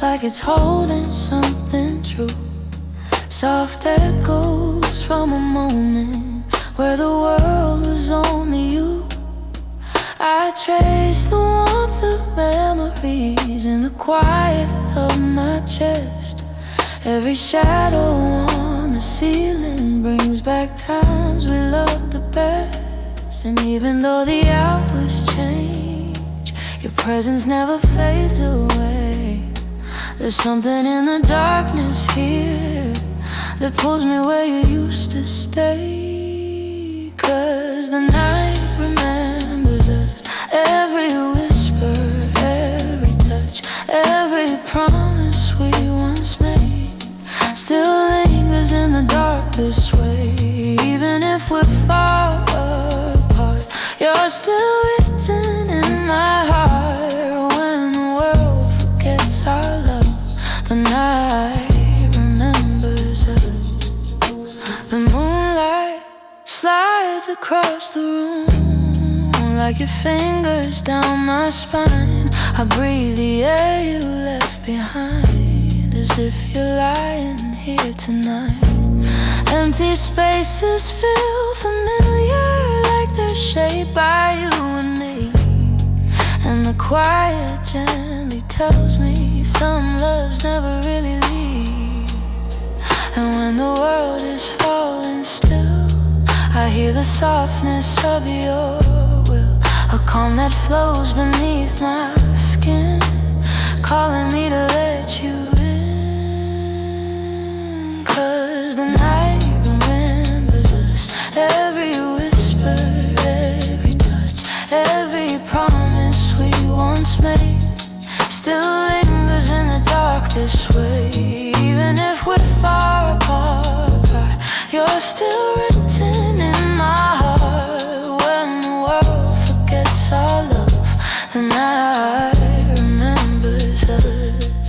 like it's holding something true. Soft echoes from a moment where the world was only you. I trace the warmth of memories in the quiet of my chest. Every shadow on the ceiling brings back times we loved the best. And even though the hours change, your presence never fades away. There's something in the darkness here that pulls me where you used to stay. 'Cause the night remembers us, every whisper, every touch, every promise we once made still lingers in the dark this way. Even if we're far apart, you're still written in my heart. When the world forgets our love, the night remembers us. The moonlight slides across the room like your fingers down my spine. I breathe the air you left behind, as if you're lying here tonight. Empty spaces feel familiar, like they're shaped by you and me. And the quiet gently tells me some loves never really leave. And when the world is falling still, I hear the softness of your will, a calm that flows beneath my skin, calling me to let you in. 'Cause the night remembers us, every whisper, every touch, every promise we once made still lingers in the dark this way. Even if we're far apart, you're still written in my heart. When the world forgets our love, the night remembers us.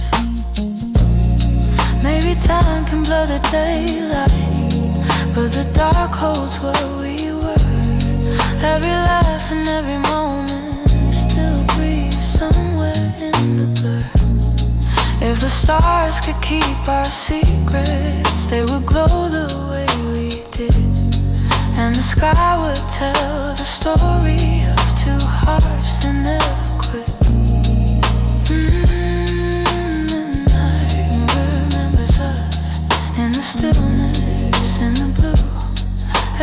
Maybe time can blur the daylight, but the dark holds where we were. Every laugh and every moment still breathes somewhere in the blur. If the stars could keep our secrets, they would glow the way we did. And the sky would tell the story of two hearts that never quit. The night remembers us in the stillness, in the blue.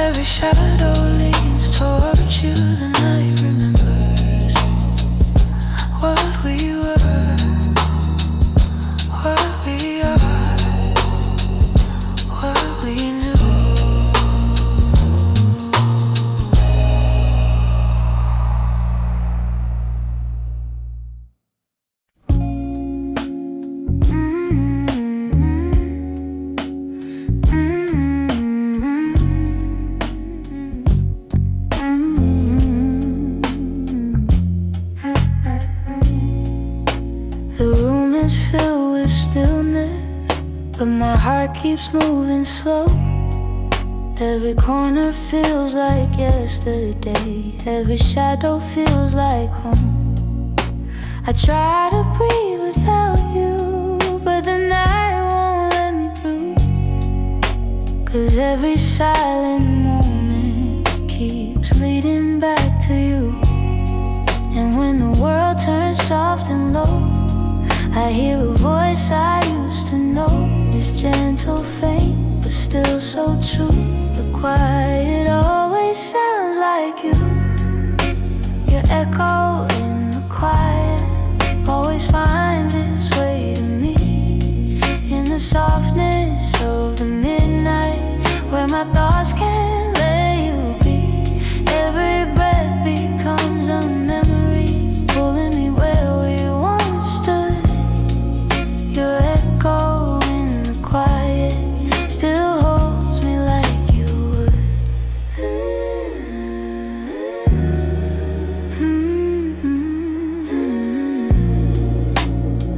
Every shadow leans towards you. The night remembers what we were, what we are, what we knew. The room is filled with stillness, but my heart keeps moving slow. Every corner feels like yesterday, every shadow feels like home. I try to breathe without you, but the night won't let me through. 'Cause every silent moment keeps leading back to you. And when the world turns soft and low, I hear a voice I used to know. It's gentle, faint, but still so true. The quiet always sounds like you. Your echo in the quiet always finds its way to me. In the softness of the midnight, where my thoughts can't let you be. Every breath becomes a memory, pulling me where we once stood. Your echo in the quiet still holds me like you would.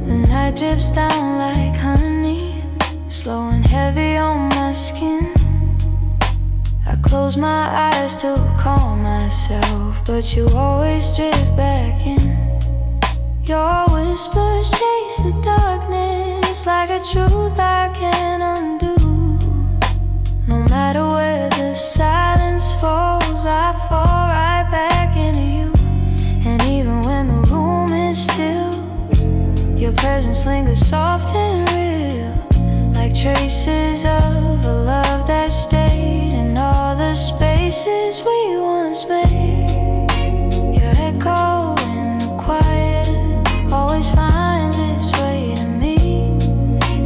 The night drips down like honey, slow and heavy on my skin. I close my eyes to calm myself, but you always drift back in. Your whispers chase the darkness, like a truth I can't undo. No matter where the silence falls, I fall right back into you. And even when the room is still, your presence lingers soft and real, like traces of a love that stayed in all the spaces we once made. Your echo in the quiet always finds its way to me,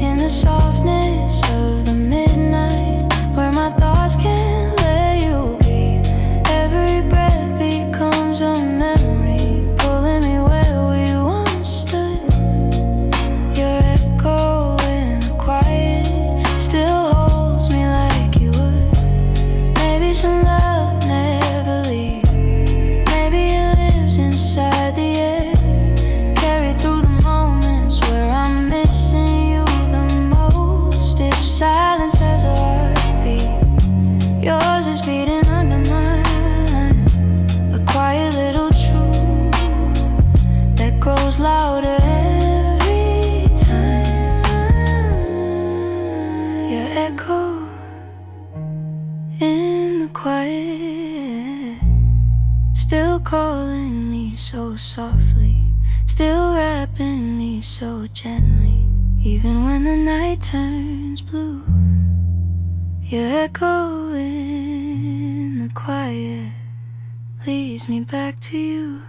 in the softness of the midnight, where my thoughts can't let you be. Every breath becomes a memory, pulling me where we once stood. Your echo in the quiet still holds me like you would. Maybe some love never leaves. Maybe it lives inside the air, carried through the moments where I'm missing you the most. If silence has a heartbeat, yours is beating under mine, a quiet little truth that grows louder every time. Your echo in the quiet, still calling me so softly, still wrapping me so gently, even when the night turns blue. Your echo in the quiet leads me back to you.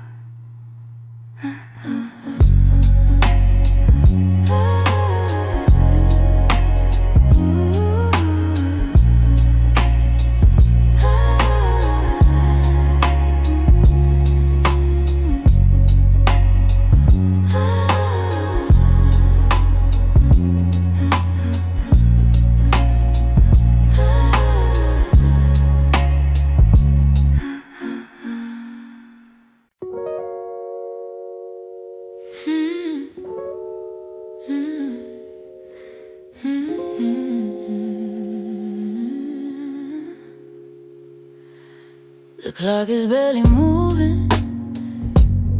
The clock is barely moving,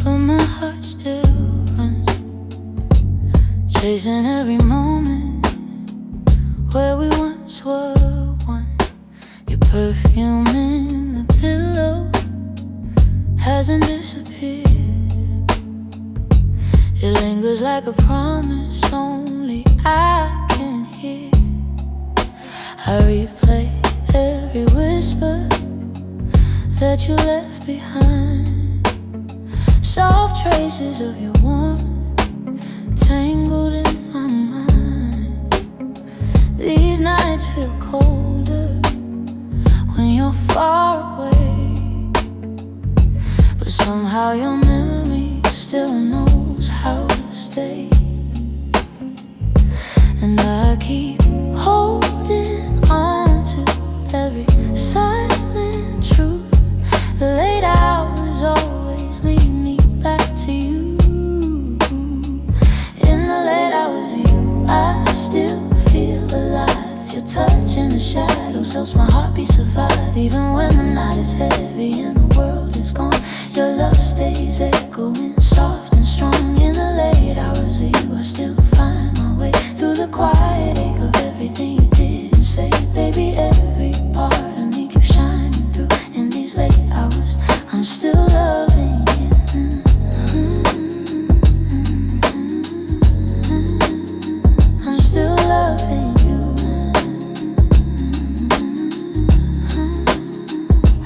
but my heart still runs, chasing every moment where we once were one. Your perfume in the pillow hasn't disappeared. It lingers like a promise only I can hear. I replay every whisper that you left behind, soft traces of your warmth tangled in my mind. These nights feel colder when you're far away, but somehow your memory still knows how to stay. And I keep holding on to every silent truth. The late hours always lead me back to you. In the late hours of you, I still feel alive. Your touch in the shadows helps my heartbeat survive. Even when the night is heavy and the world is gone, your love stays echoing soft and strong. In the late hours of you, I still find my way through the quiet ache of everything you did and say. Baby, every part of me keeps shining through. In these late hours, I'm still loving you. I'm still loving you.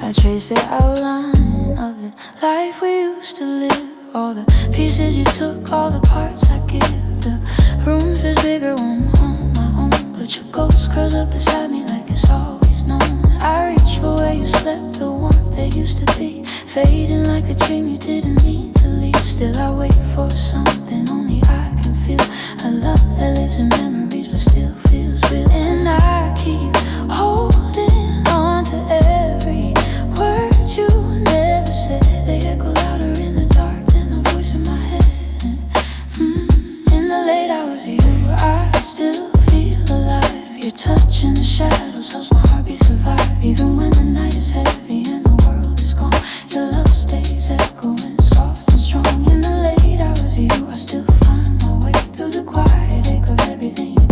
I trace the outline of the life we used to live. All the pieces you took, all the parts I give. The room feels bigger when I'm on my own, but your ghost curls up beside me like it's always known. I reach for where you slept, the warmth that used to be, fading like a dream you didn't mean to leave. Still I wait for something only I can feel, a love that lives in memories but still feels real. And I keep holding on to every word you never said. They echo louder in the dark than the voice in my head. In the late hours of you, I still feel alive. Your touch in the shadows helps my heartbeat survive. Even when the night is heavy and the world is gone, your love stays echoing soft and strong. In the late hours of you, I still find my way through the quiet ache of everything.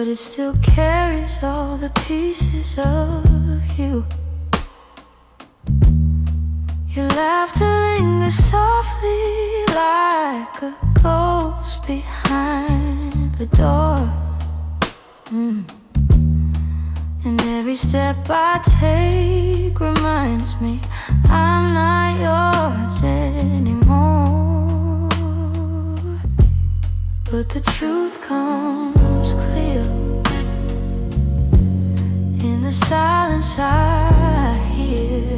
it still carries all the pieces of you. Your laughter lingers softly like a ghost behind the door. And every step I take reminds me I'm not yours anymore. But the truth comes clear in the silence I hear.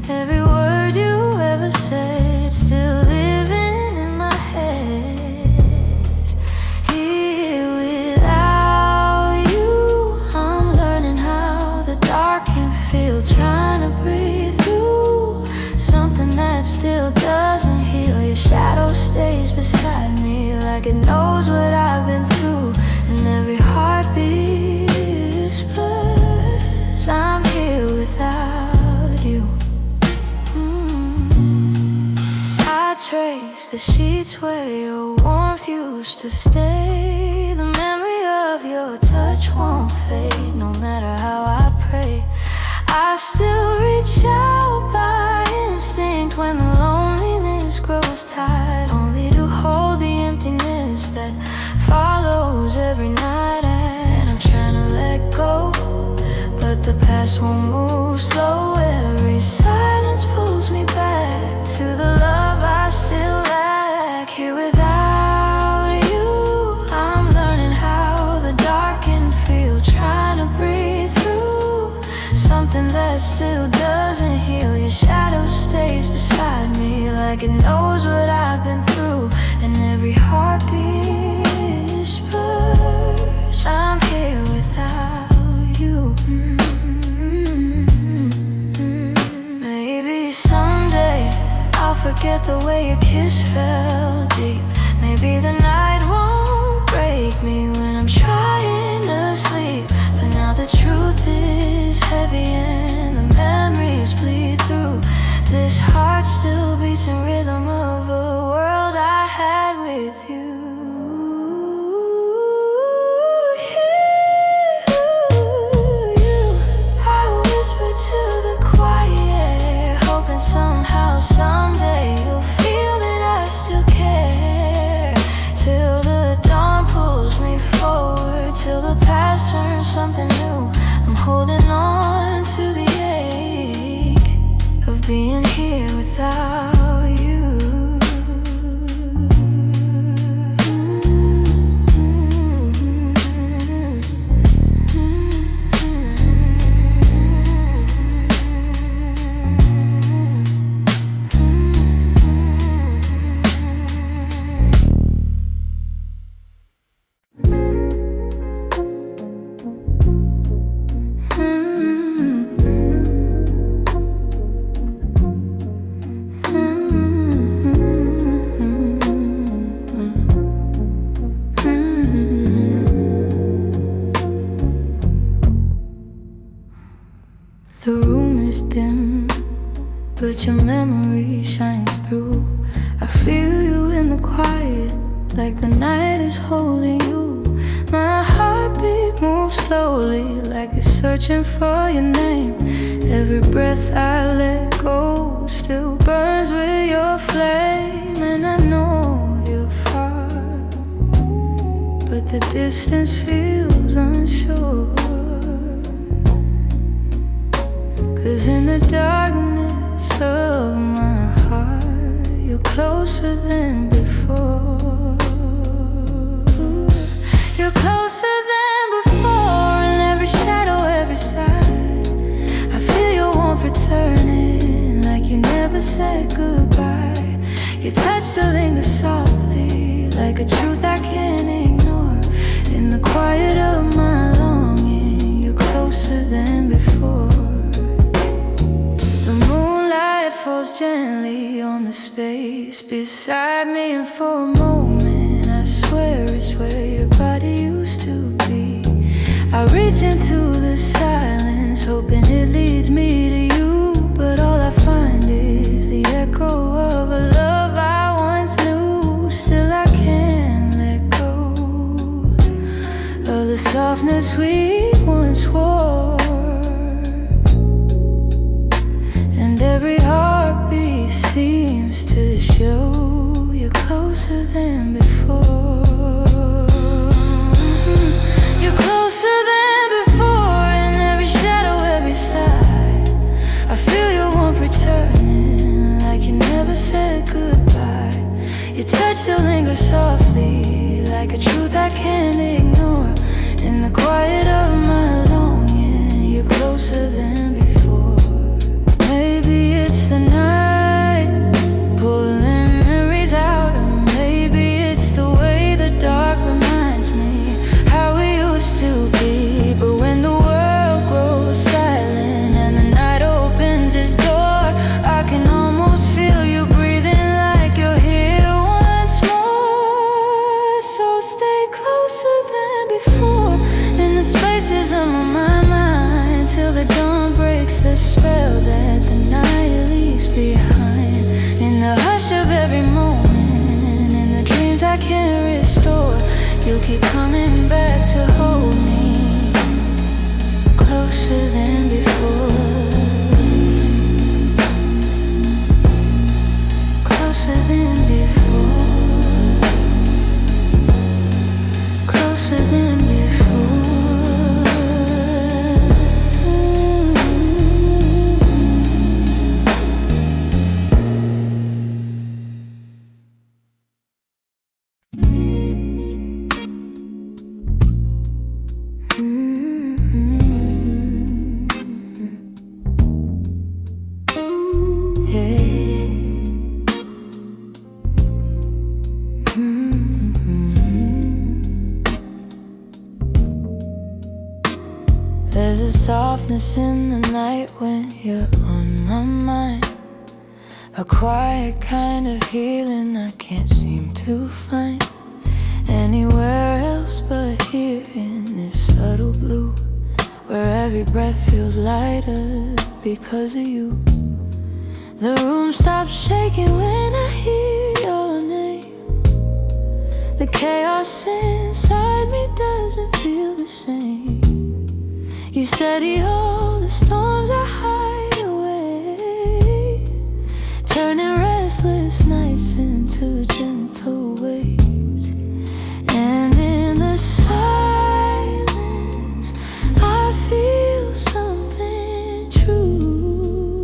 Every word you ever said still living in my head. Here without you, I'm learning how the dark can feel. Trying to breathe through something that still doesn't heal. Your shadow stays beside me like it knows what I've been through. And every heartbeat whispers I'm here without you. I trace the sheets where your warmth used to stay. The memory of your touch won't fade, no matter how I pray. I still reach out by instinct when the loneliness grows tight, only to hold the emptiness that follows every night. And I'm trying to let go, but the past won't move slow. Every silence pulls me back to the love I still lack. Here without you, I'm learning how the dark can feel. Trying to breathe through something that still doesn't heal. Your shadow stays beside me like it knows what I've been through. And every heartbeat whispers I'm here without you. Maybe someday I'll forget the way your kiss felt deep. Maybe the night won't break me when I'm trying to sleep. But now the truth is heavy and the memories bleed through. This heart still beats in rhythm of a world I had with you. I whisper to the quiet air, hoping somehow, someday you'll feel that I still care. Till the dawn pulls me forward, till the past turns something new. I'm holding on to the ache of being here without you. The room is dim, but your memory shines through. I feel you in the quiet, like the night is holding you. My heartbeat moves slowly, like it's searching for your name. Every breath I let go still burns with your flame. And I know you're far, but the distance feels unsure. 'Cause in the darkness of my heart, you're closer than before. You're closer than before, in every shadow, every side. I feel your warmth returning, like you never said goodbye. Your touch still lingers softly, like a truth I can't ignore. In the quiet of my longing, you're closer than before. The moonlight falls gently on the space beside me, and for a moment I swear it's where your body used to be. I reach into the silence, hoping it leads me to you, but all I find is the echo of a love I once knew. Still I can't let go of the soft promise we once wore. And every heartbeat seems to show you're closer than before. You're closer than before in every shadow, every side. I feel your warmth returning like you never said goodbye. Your touch still lingers softly like a truth I can't ignore. In the quiet of my longing, you're closer than before. Maybe it's the night pulling memories out, or maybe it's the way the dark reminds me how we used to be. But when the world grows silent and the night opens its door, I can almost feel you breathing like you're here once more. So stay closer than before in the spaces of my mind, till the dawn breaks the spell that the night leaves behind. In the hush of every moment, in the dreams I can't restore, you'll keep coming back to hold me closer than before. Closer than before. Closer than before. There's a softness in the night when you're on my mind, a quiet kind of healing I can't seem to find anywhere else but here in this subtle blue, where every breath feels lighter because of you. The room stops shaking when I hear your name. The chaos inside me doesn't feel the same. You steady all the storms I hide away, turning restless nights into gentle waves. And in the silence I feel something true.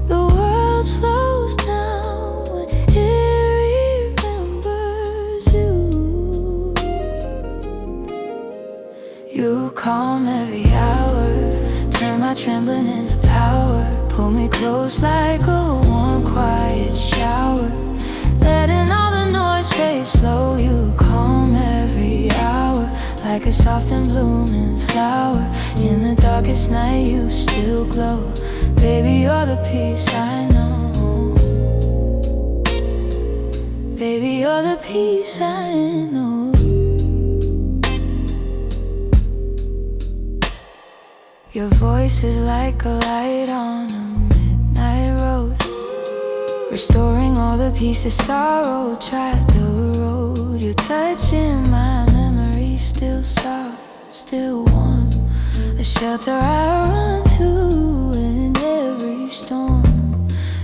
The world slows down when it remembers you. You calm every hour, turn my trembling into power. Pull me close like a warm, quiet shower, letting all the noise fade slow. You calm every hour like a soft and blooming flower. In the darkest night you still glow. Baby, you're the peace I know. Baby, you're the peace I know. Your voice is like a light on a midnight road, restoring all the pieces sorrow tried to erode. Your touch in my memory, still soft, still warm, a shelter I run to in every storm.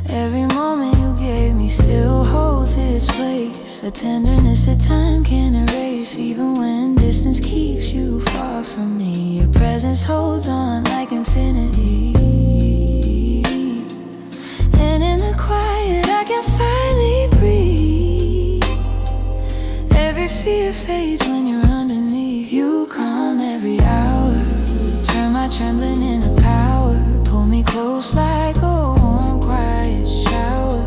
Every moment you gave me still holds its place, a tenderness that time can't erase. Even when distance keeps you far from me, your presence holds on like infinity. And in the quiet I can finally breathe. Every fear fades when you're underneath. You calm every hour, turn my trembling into power. Pull me close like a warm, quiet shower,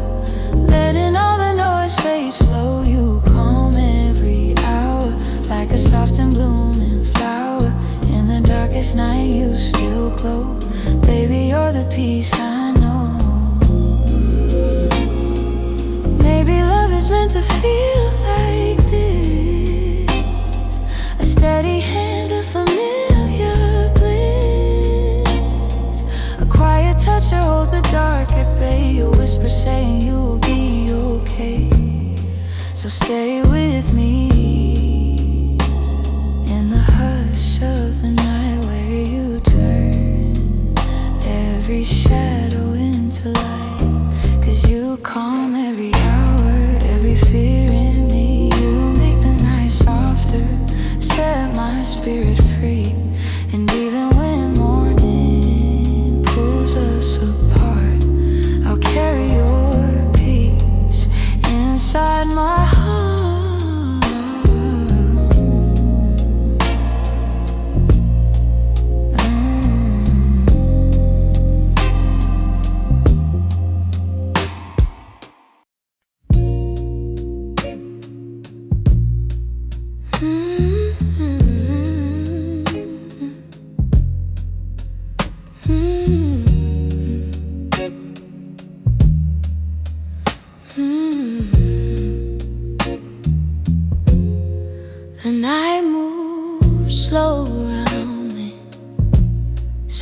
letting all the noise fade slow. You calm every hour like a soft and blooming flower. In the darkest night you still glow. Baby, you're the peace I know. Maybe love is meant to feel like this, a steady hand, a familiar bliss, a quiet touch that holds the dark at bay. A whisper saying you'll be okay. So stay with me.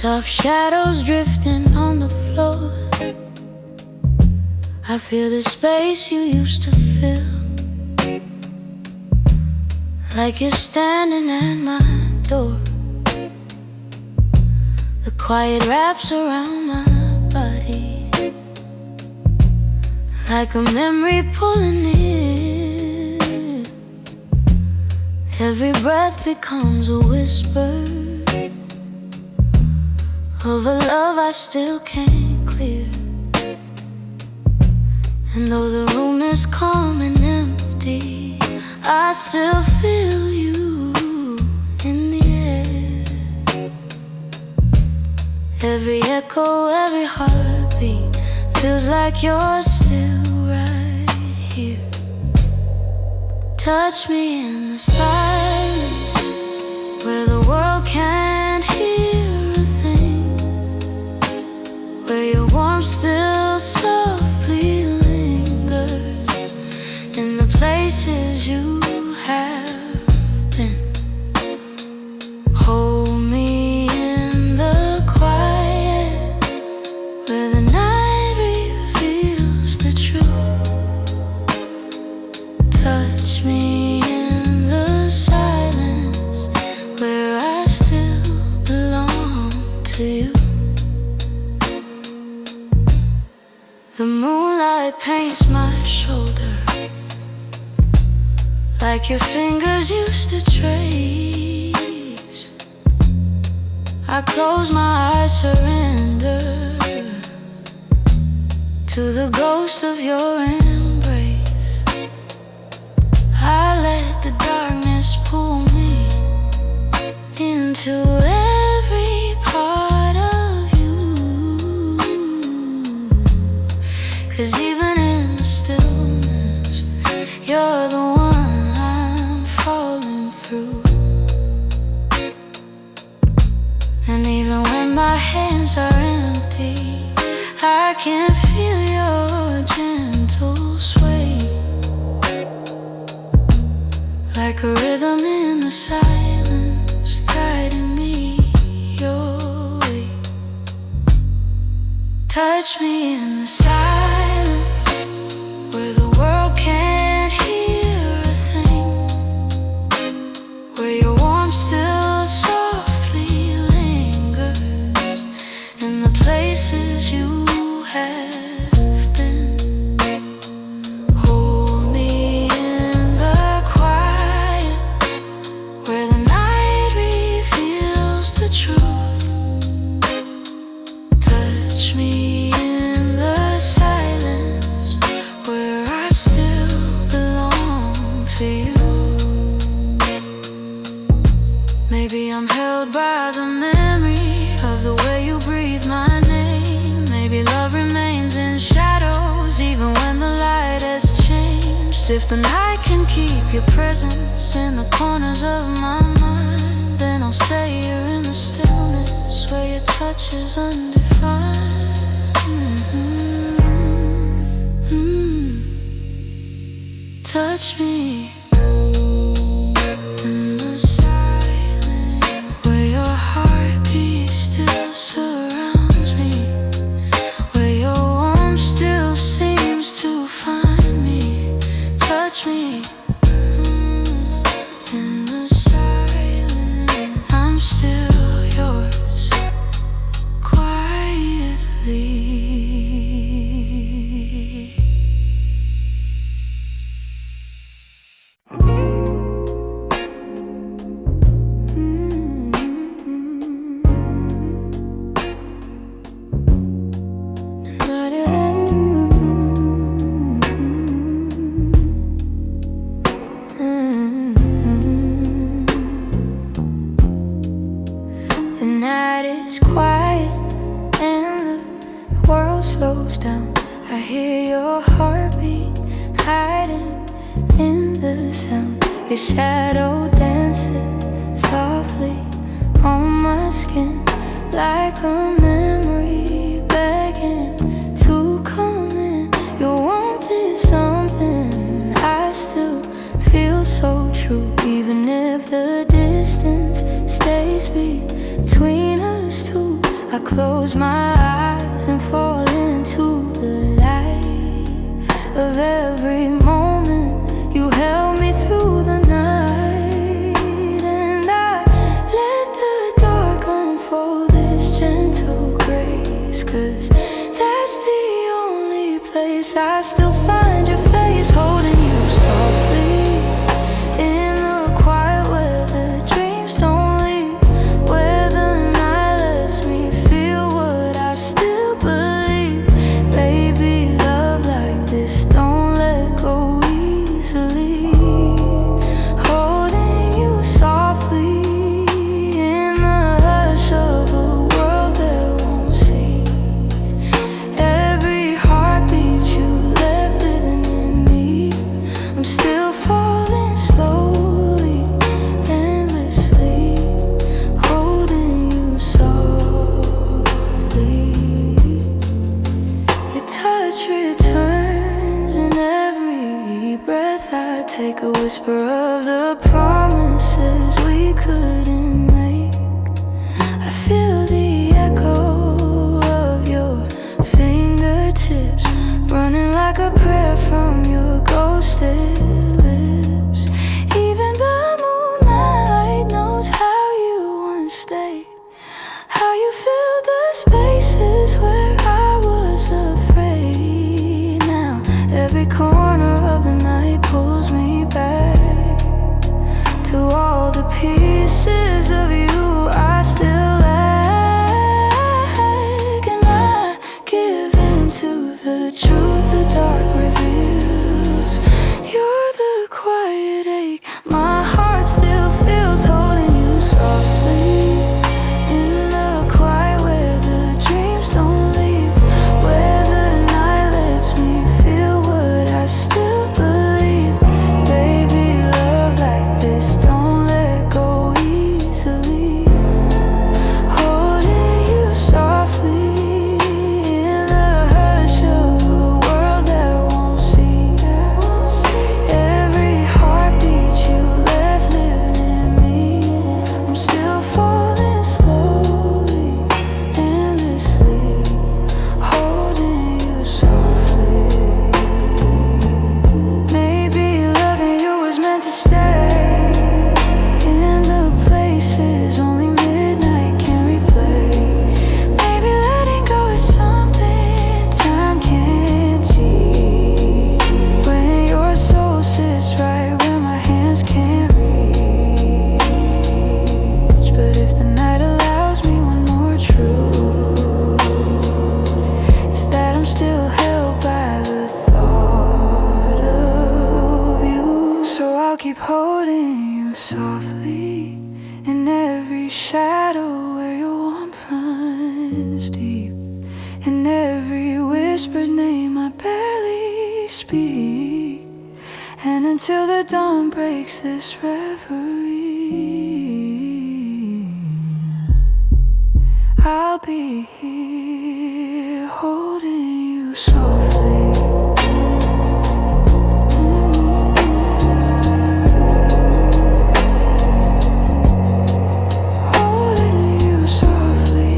Soft shadows drifting on the floor. I feel the space you used to fill, like you're standing at my door. The quiet wraps around my body, like a memory pulling in. Every breath becomes a whisper of a love I still can't clear. And though the room is calm and empty, I still feel you in the air. Every echo, every heartbeat feels like you're still right here. Touch me in the silence, where the world can't hear a thing, where your warmth still softly lingers in the places you have been. Hold me in the quiet, where the night reveals the truth. Touch me in the silence, where I still belong to you. The moonlight paints my shoulder, like your fingers used to trace. I close my eyes, surrender to the ghost of your embrace. I let the darkness pull me into every part of you, 'cause even in the stillness, you're the one I'm falling through. And even when my hands are empty, I can feel your gentle sway, like a rhythm in the silence, guiding me your way. Touch me in the silence, where the world can't hear a thing, where your warmth still softly lingers in the places you have been. Hold me in the quiet, where the night reveals the truth. Touch me in the silence, where I still belong to you. Maybe I'm held by the memory of the way you breathe my name. Maybe love remains in shadows even when the light has changed. If the night can keep your presence in the corners of my mind, then I'll stay here in the stillness, where your touch is undefined. Touch me in the silence, where your heartbeat still surrounds me, where your warmth still seems to find me. Touch me in the silence, I'm still yours, quietly. The night is quiet and the world slows down. I hear your heartbeat hiding in the sound. Your shadow dances softly on my skin, like a memory begging to come in. Your warmth is something I still feel so true, even if the distance stays between us two. I close my eyes and fall into the light of every moment you held me through the night. And I let the dark unfold this gentle grace, 'cause that's the only place I still find your face, holding you softly in the quiet where the dreams don't leave, where the night lets me feel what I still believe. Baby, love like this don't let go easily, holding you softly in the hush of a world that won't see. Every heartbeat you left living in me, I'm still falling slowly, endlessly, holding you softly. Your touch returns in every breath I take, a whisper of the promises we couldn't make. I feel the echo of your fingertips running like a prayer from your ghosted lips. Even the moonlight knows how you once stayed, how you filled the spaces where I was afraid. Now every corner of the night pulls me back to all the pieces of you I still lack. And I give in to the truth the dark reveals. You're the quiet ache my heart still feels, holding you softly in the quiet where the dreams don't leave, where the night lets me feel what I still believe. Baby, love like this don't let go easily, holding you softly in the hush of a world that won't see. Every heartbeat you left living in me, I'm still falling slowly, endlessly, holding you softly. Maybe loving you was meant to stay in the places only midnight can replay. Maybe letting go is something time can't teach, when your soul sits right where my hands can't reach. But if the night allows me one more truth, it's that I'm still held by the thought of you. So I'll keep holding you softly in every shadow where your warmth runs deep, in every whispered name I barely speak. And until the dawn breaks this reverie, I'll be here holding you softly. Holding you softly.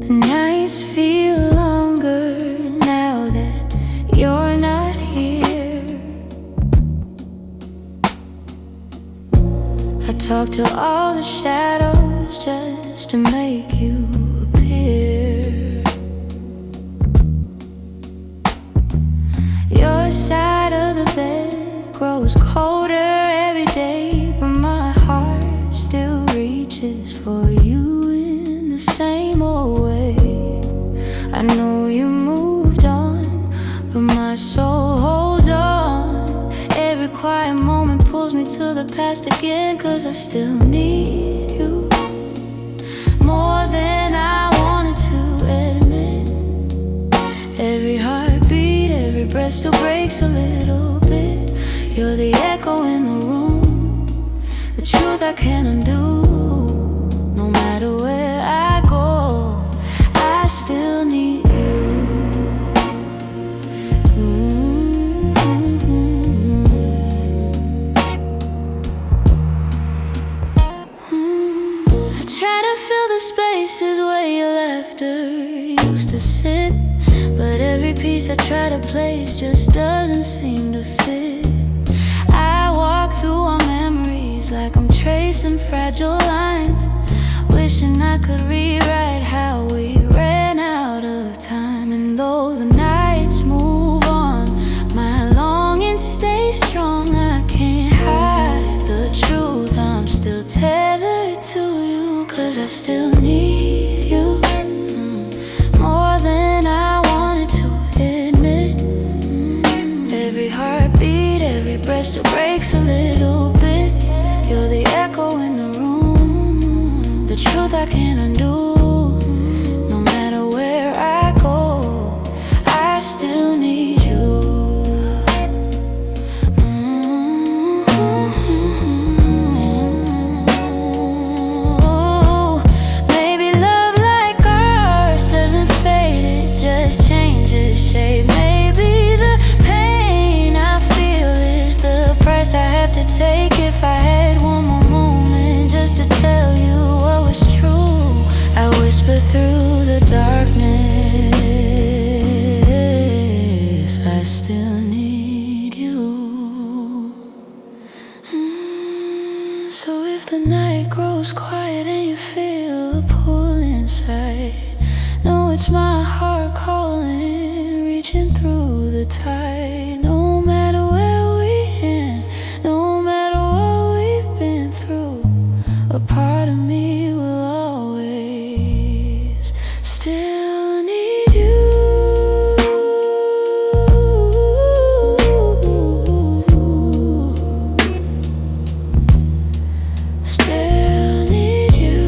The nights feel longer now that you're not here. I talk to all the shadows just to make you appear. Your side of the bed grows colder for you in the same old way. I know you moved on, but my soul holds on. Every quiet moment pulls me to the past again, 'cause I still need you more than I wanted to admit. Every heartbeat, every breath still breaks a little bit. You're the echo in the room, the truth I can't undo. No matter where I go, I still need you. I try to fill the spaces where your laughter used to sit, but every piece I try to place just doesn't seem to fit. I walk through our memories like I'm tracing fragile lines, wishing I could rewrite how we ran out of time. And though the nights move on, my longing stays strong. I can't hide the truth, I'm still tethered to you, 'cause I still need you more than I wanted to admit. Every heartbeat, every breath still breaks a little bit. You're the echo in the room, the truth I can't undo. No matter where I go, I still need you. Maybe love like ours doesn't fade, it just changes shape. Maybe the pain I feel is the price I have to take. If I had one more moment just to tell you what was true, I whisper through the darkness, I still need you. So if the night grows quiet and you feel a pull inside, know it's my heart calling, reaching through the tide. No matter where we end, no matter what we've been through, a part of me will always still need you. Still need you.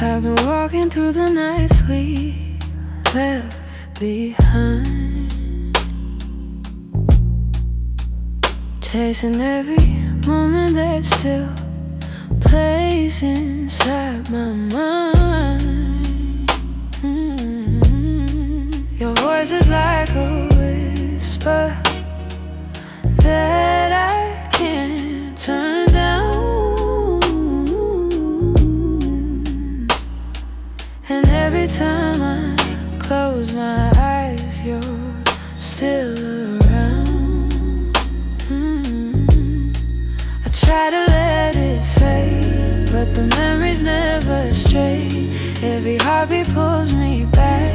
I've been walking through the nights we left behind, chasing every moment that still plays inside my mind. Your voice is like a whisper that I can't turn down. And every time I close my eyes, you're still around. I try to let it fade, but the memories never stray. Every heartbeat pulls me back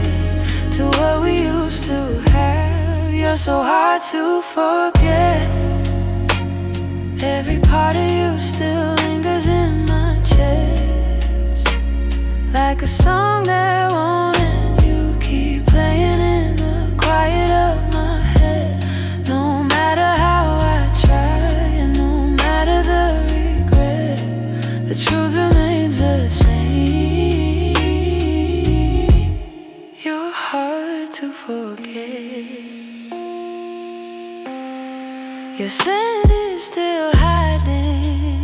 to what we used to have. You're so hard to forget. Every part of you still lingers in my chest, like a song that won't end. You keep playing in the quiet of my head. No matter how I try, and no matter the regret, the truth remains the same. You're hard to forget. Your scent is still hiding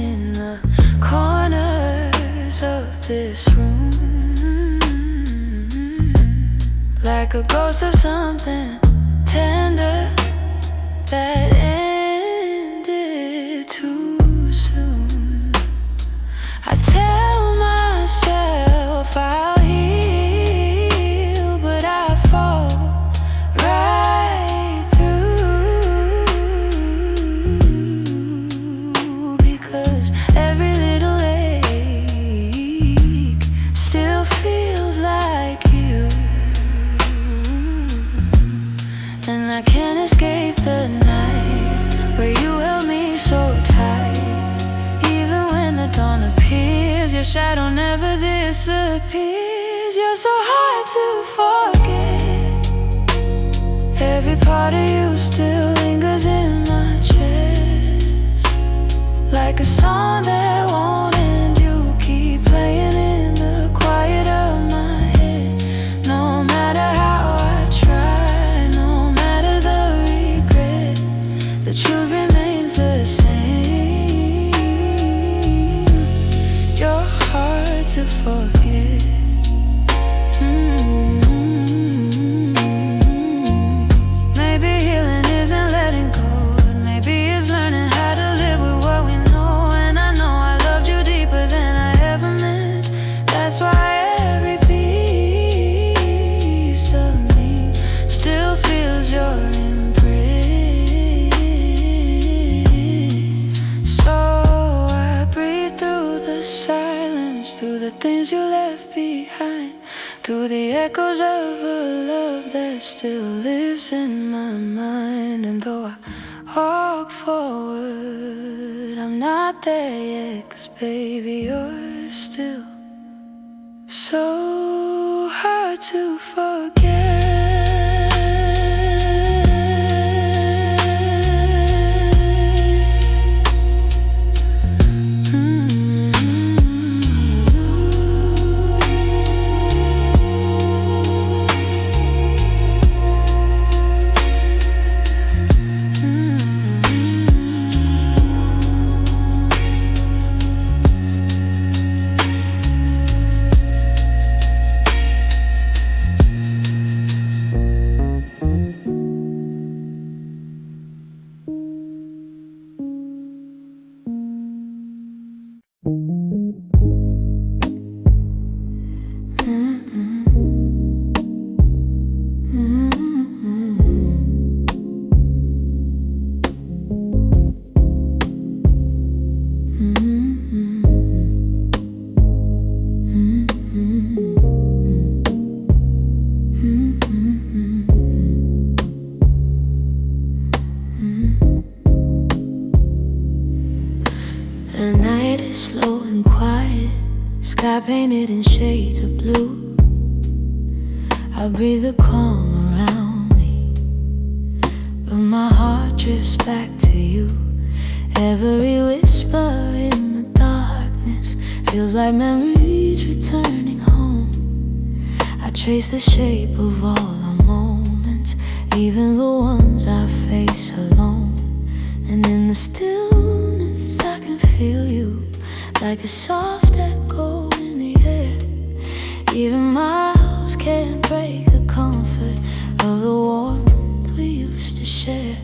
in the corners of this room, like a ghost of something tender that ended too soon. I tell myself I'll heal, but I fall your shadow never disappears. You're so hard to forget. Every part of you still lingers in my chest, like a song that won't end. You keep playing in the quiet of my head. No matter how I try, no matter the regret, the truth remains the same. You're hard to forget. Maybe healing isn't letting go, but maybe it's learning how to live with what we know. And I know I loved you deeper than I ever meant. That's why every piece of me still feels your imprint. So I breathe through the silence, through the things you left behind, through the echoes of a love that still lives in my mind. And though I walk forward, I'm not there yet, 'cause baby, you're still so hard to forget. The night is slow and quiet, sky painted in shades of blue. I breathe the calm around me, but my heart drifts back to you. Every whisper in the darkness feels like memories returning home. I trace the shape of all our moments, even the ones I face alone. And in the stillness I can feel you, like a soft echo in the air. Even miles can't break the comfort of the warmth we used to share.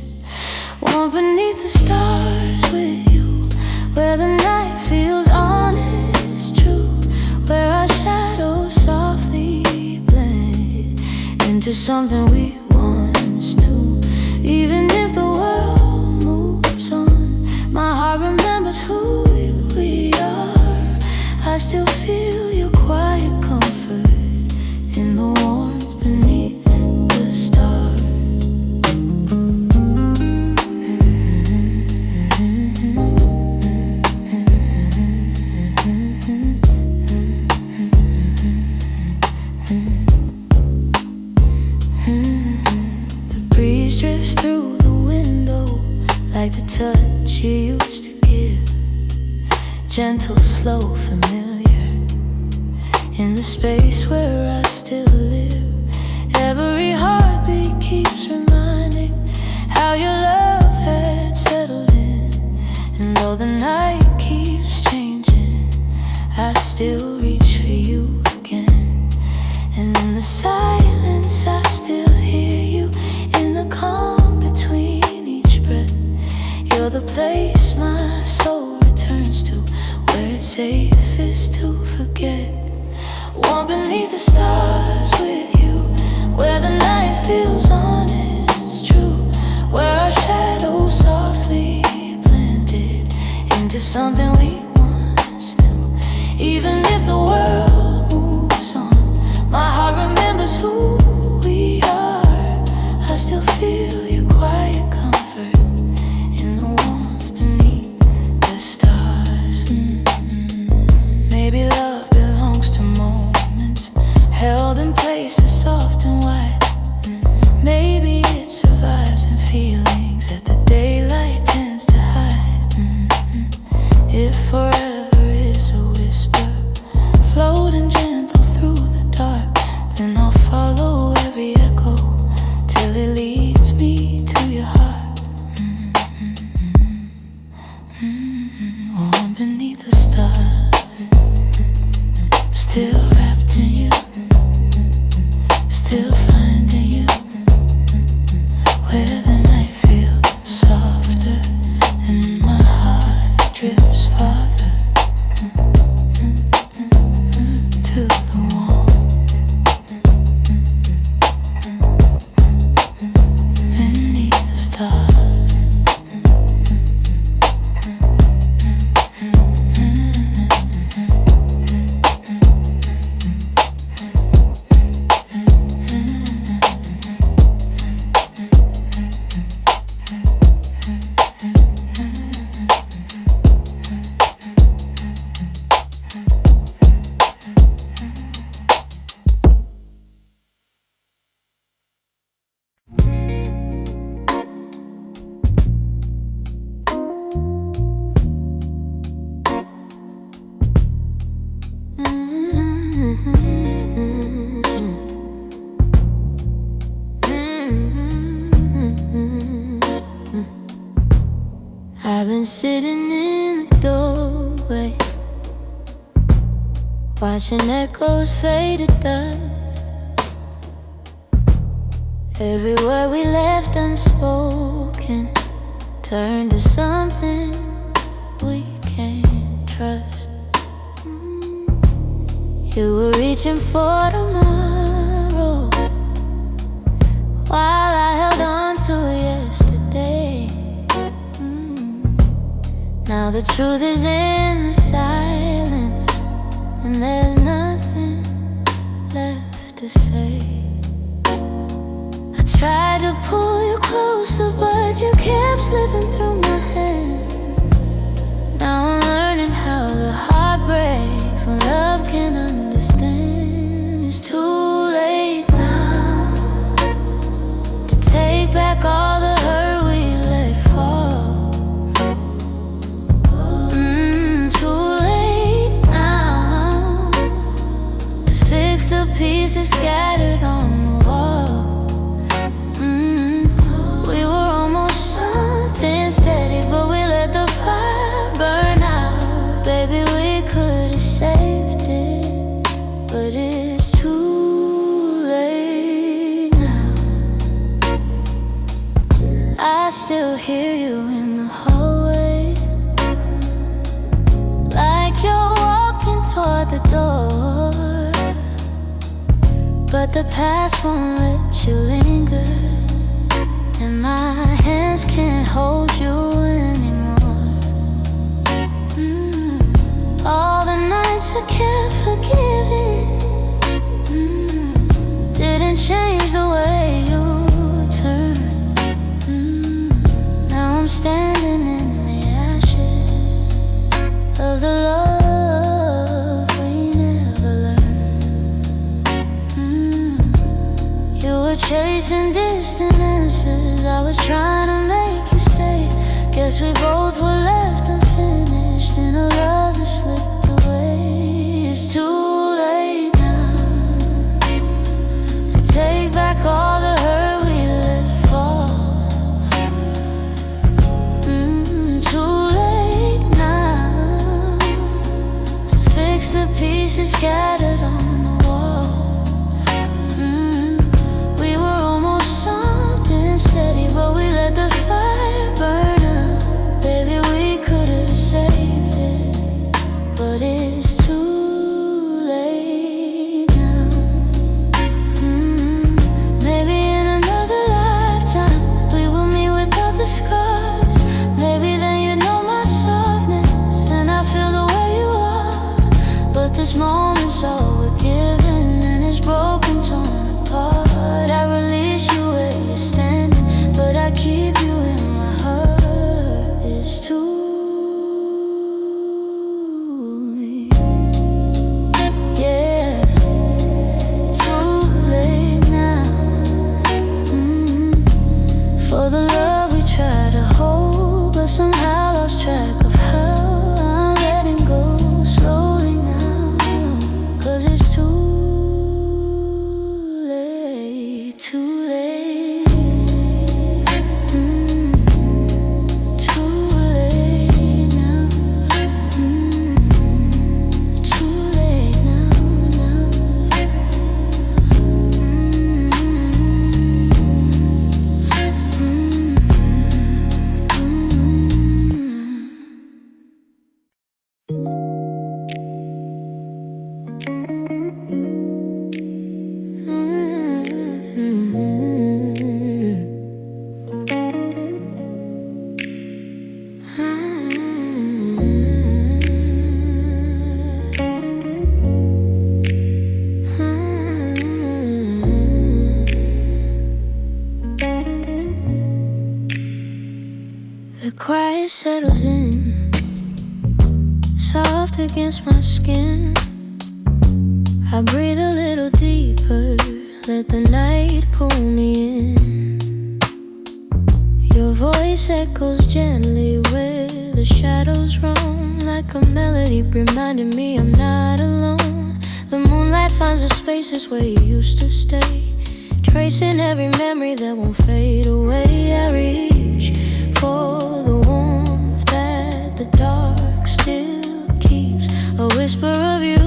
Warm beneath the stars with you, where the night feels honest, true, where our shadows softly blend into something we once knew. Even if the world moves on, my heart remembers who we are. I still feel your quiet comfort in the warmth beneath the stars. The breeze drifts through the window like the touch you used to give, gentle, slow, familiar, in the space where I still live. Every heartbeat keeps reminding how your love had settled in. And though the night keeps changing, I still reach for you again. And in the silence I still hear you, in the calm between each breath. You're the place my soul returns to, where it's safest to forget. Warm beneath the stars with you, where the night feels honest, true, where our shadows softly blended into something we once knew. Even if the world moves on, my heart remembers who we are. I still feel your quiet comfort in the warmth beneath the stars. Maybe still finding you where the night feels softer and my heart drifts farther to the wall. Beneath the stars. I've been sitting in the doorway, watching echoes fade to dust. Every word we left unspoken turned to something we can't trust. You were reaching for tomorrow while I held on to yesterday. Now the truth is in the silence, and there's nothing left to say. I tried to pull you closer, but you kept slipping through my hand. Now I'm learning how the heart breaks when love can understand. It's too late now to take back all the hurt we let fall. The pieces scattered on the wall. We were almost something steady, but we let the fire burn out. Baby, we could have saved it, but it's too late now. I still hear you in the hallway, like you're walking toward the door. But the past won't let you linger, and my hands can't hold you anymore. All the nights I kept forgiving didn't change the way you turned. Now I'm standing in the ashes of the love chasing distant answers. I was trying to make you stay. Guess we both were left unfinished in a love that slipped away. It's too late now to take back all the hurt we let fall. Too late now to fix the pieces scattered on the wall. Steady, but we let the fire burn out. Baby, we could have saved it, but it's too late now. Maybe in another lifetime we will meet without the scars. Maybe then you know my softness, and I feel the way you are. But this moment's all we're given, and it's broken, torn apart. I release you where you're standing, but I keep you in my heart. It's too late. Yeah, too late now. For the love we tried to hold, but somehow lost track of how I'm letting go slowly now. 'Cause it's too late, too late. Quiet settles in, soft against my skin. I breathe a little deeper, let the night pull me in. Your voice echoes gently where the shadows roam, like a melody reminding me I'm not alone. The moonlight finds the spaces where you used to stay, tracing every memory that won't fade away. I reach for the warmth that the dark still keeps, a whisper of you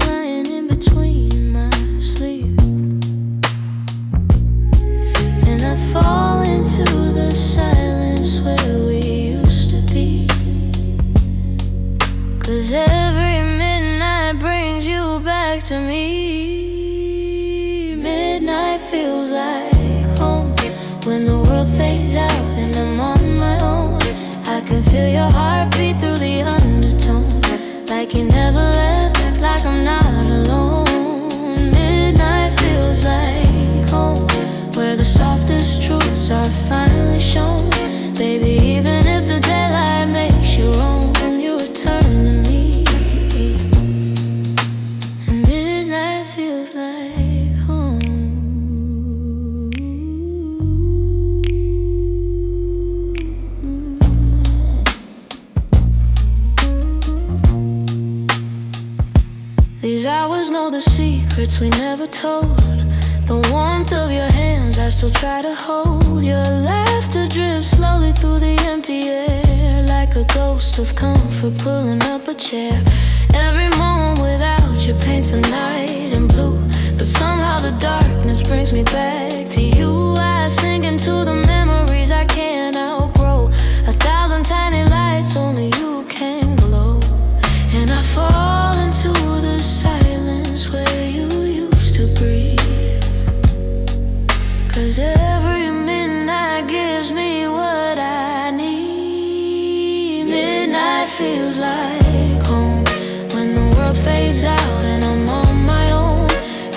lying in between my sleep. And I fall into the silence where we used to be, 'cause every midnight brings you back to me. Midnight feels like home when the world fades out and I'm on my own. I can feel your heartbeat through the undertone, like you never left, like I'm not alone. Midnight feels like home, where the softest truths are finally shown. Baby, even if the daylight makes you roam, you return to me. And midnight feels like home. These hours know the secrets we never told, the warmth of your hands I still try to hold. Your laughter drips slowly through the empty air, like a ghost of comfort pulling up a chair. Every moment without you paints the night in blue, but somehow the darkness brings me back to you. I sink into the memories I can't outgrow, 1,000 tiny lights only you can glow. And I fall into the silence where you used to breathe, 'cause every midnight gives me what I need. Midnight feels like home when the world fades out and I'm on my own.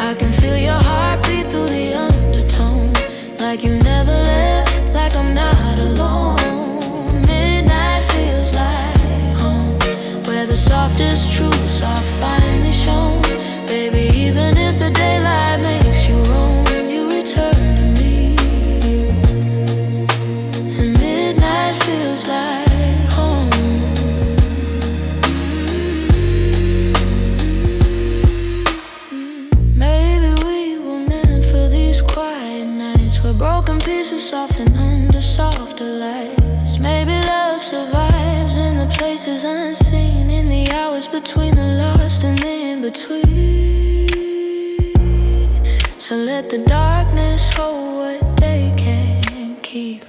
I can feel your heartbeat through the undertone, like you never left, like I'm not alone. Midnight feels like home, where the softest truths are finally shown. Baby, even if the daylight makes you roam, you return to me. And midnight feels like home. Maybe we were meant for these quiet nights, where broken pieces soften under softer lights. Maybe love survives in the places unseen, in the hours between the lost and the in-between. So let the darkness hold what day can't keep.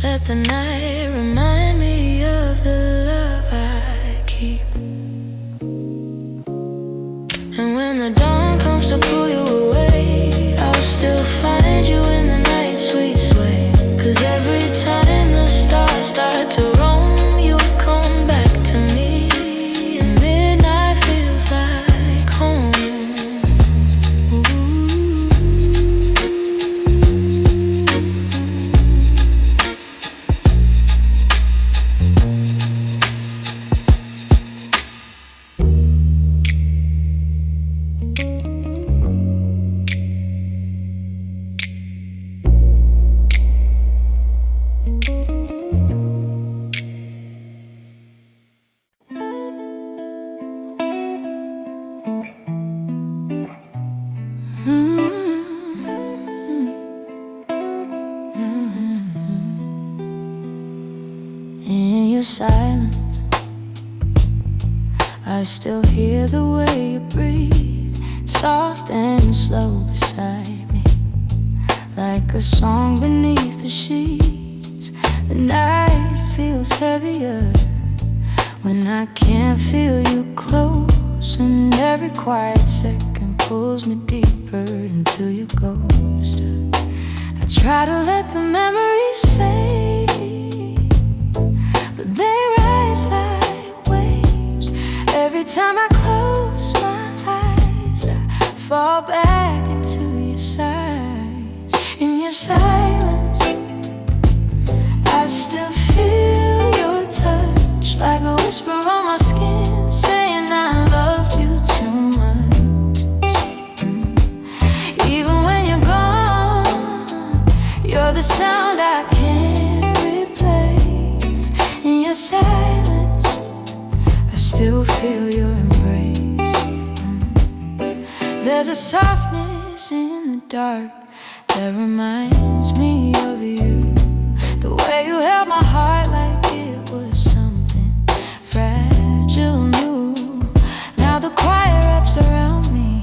Let the night remind me of the love I keep. And when the dawn comes to pull you away, I'll still find you in the night's sweet sway. 'Cause every time the stars start to roam, you come back to me. And midnight feels like home. In your silence, I still hear the way you breathe, soft and slow beside me, like a song beneath the sheets. The night feels heavier when I can't feel you close, and every quiet second pulls me deeper into your ghost. I try to let the memories fade, but they rise like waves. Every time I close my eyes, I fall back into your sighs. In your silence, the sound I can't replace. In your silence, I still feel your embrace. There's a softness in the dark that reminds me of you. The way you held my heart like it was something fragile new. Now the quiet wraps around me,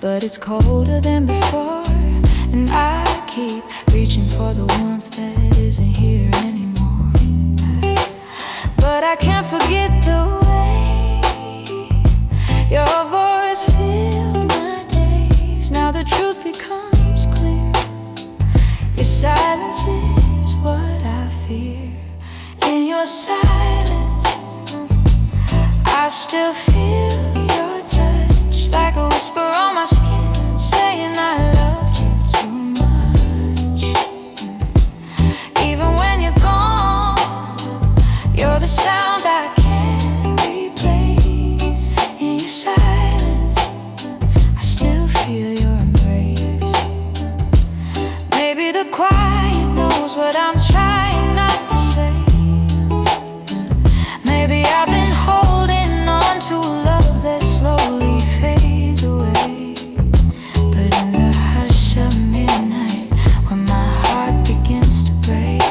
but it's colder than before. And I keep reaching for the warmth that isn't here anymore. But I can't forget the way your voice filled my days. Now the truth becomes clear. Your silence is what I fear. In your silence, I still feel your touch, like a whisper on my skin, saying I loved you too much. Even when you're gone, you're the sound I can't replace. In your silence, I still feel your embrace. Maybe the quiet knows what I'm trying not to say. Maybe I've been holding on to love that slowly fades away. But in the hush of midnight, when my heart begins to break,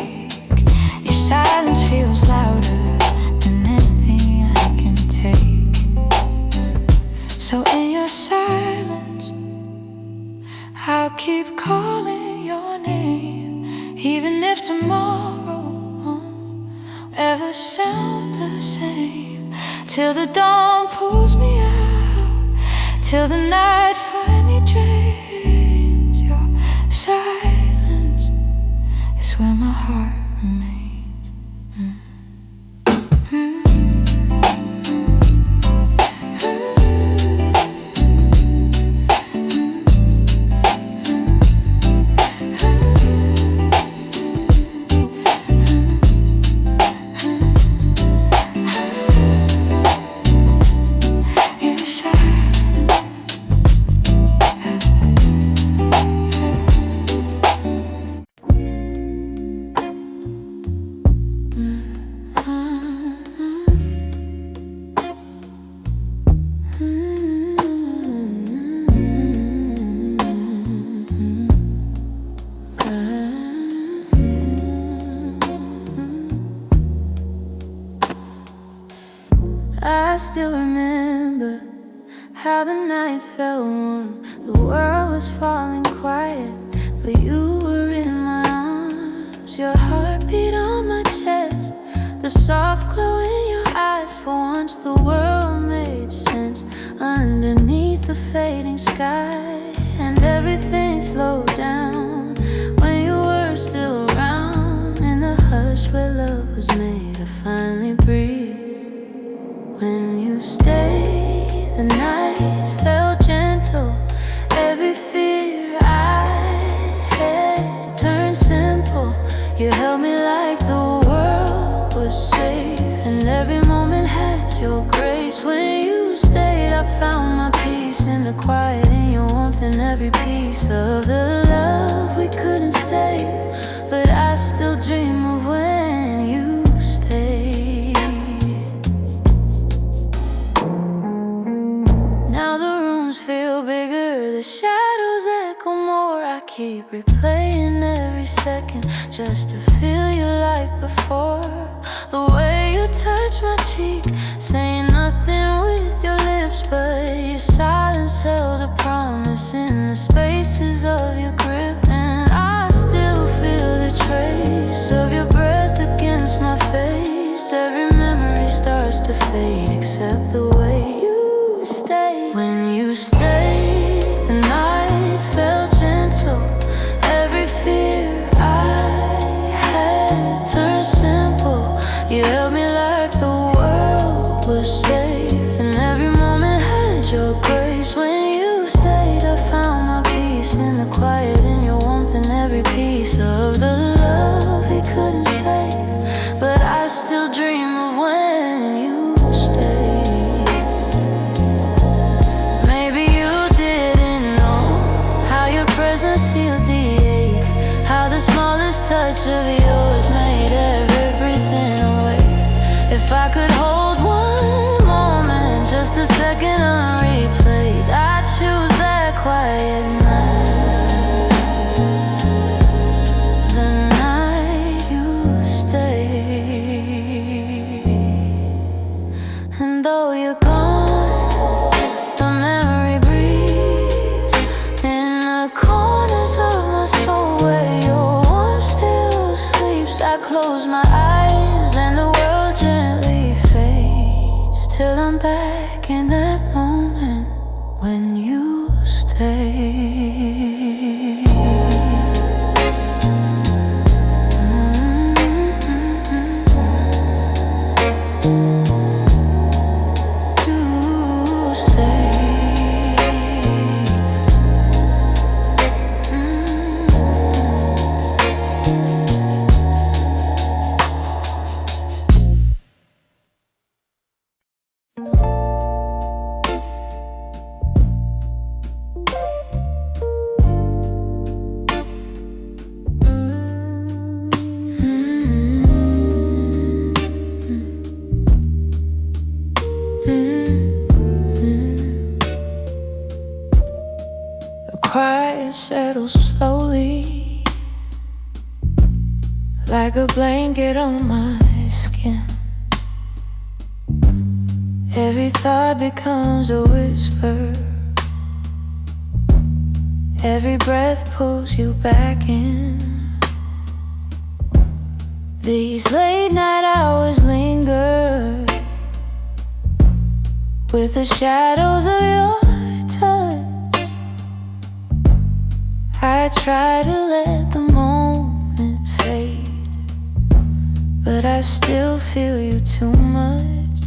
your silence feels louder than anything I can take. So in your silence, I'll keep calling your name, even if tomorrow won't ever sound the same. Till the dawn pulls me out, till the night finally drains. Your silence is where my heart remains. I still remember how the night felt warm. The world was falling quiet, but you were in my arms. Your heartbeat on my chest, the soft glow in your eyes. For once the world made sense underneath the fading sky. And everything slowed down when you were still around. In the hush where love was made, I finally breathed. When you stayed, the night felt gentle. Every fear I had turned simple. You held me like the world was safe, and every moment had your grace. When you stayed, I found my peace in the quiet, in your warmth, and every piece of the love we couldn't save. But I still dream of when you stayed. Now the rooms feel bigger, the shadows echo more. I keep replaying every second just to feel you like before. The way you touch my cheek, saying nothing with your lips, but your silence held a promise in the spaces of your grip. And I still feel the trace of your breath against my face. Every memory starts to fade except the way you stay. When you stay, the night felt gentle. Every fear I had turned simple. You held me like the world was safe, and every moment had your grace. When you stayed, touch of yours made everything away. If I could hold one moment, just a second unreplayed, I'd choose that quiet night, the night you stayed. And though you're gone, the memory breathes in the corners of my soul where your warmth still sleeps. I close my eyes and the world gently fades till I'm back in that moment when you stay. Quiet settles slowly, like a blanket on my skin. Every thought becomes a whisper, every breath pulls you back in. These late night hours linger with the shadows of your touch. I try to let the moment fade, but I still feel you too much.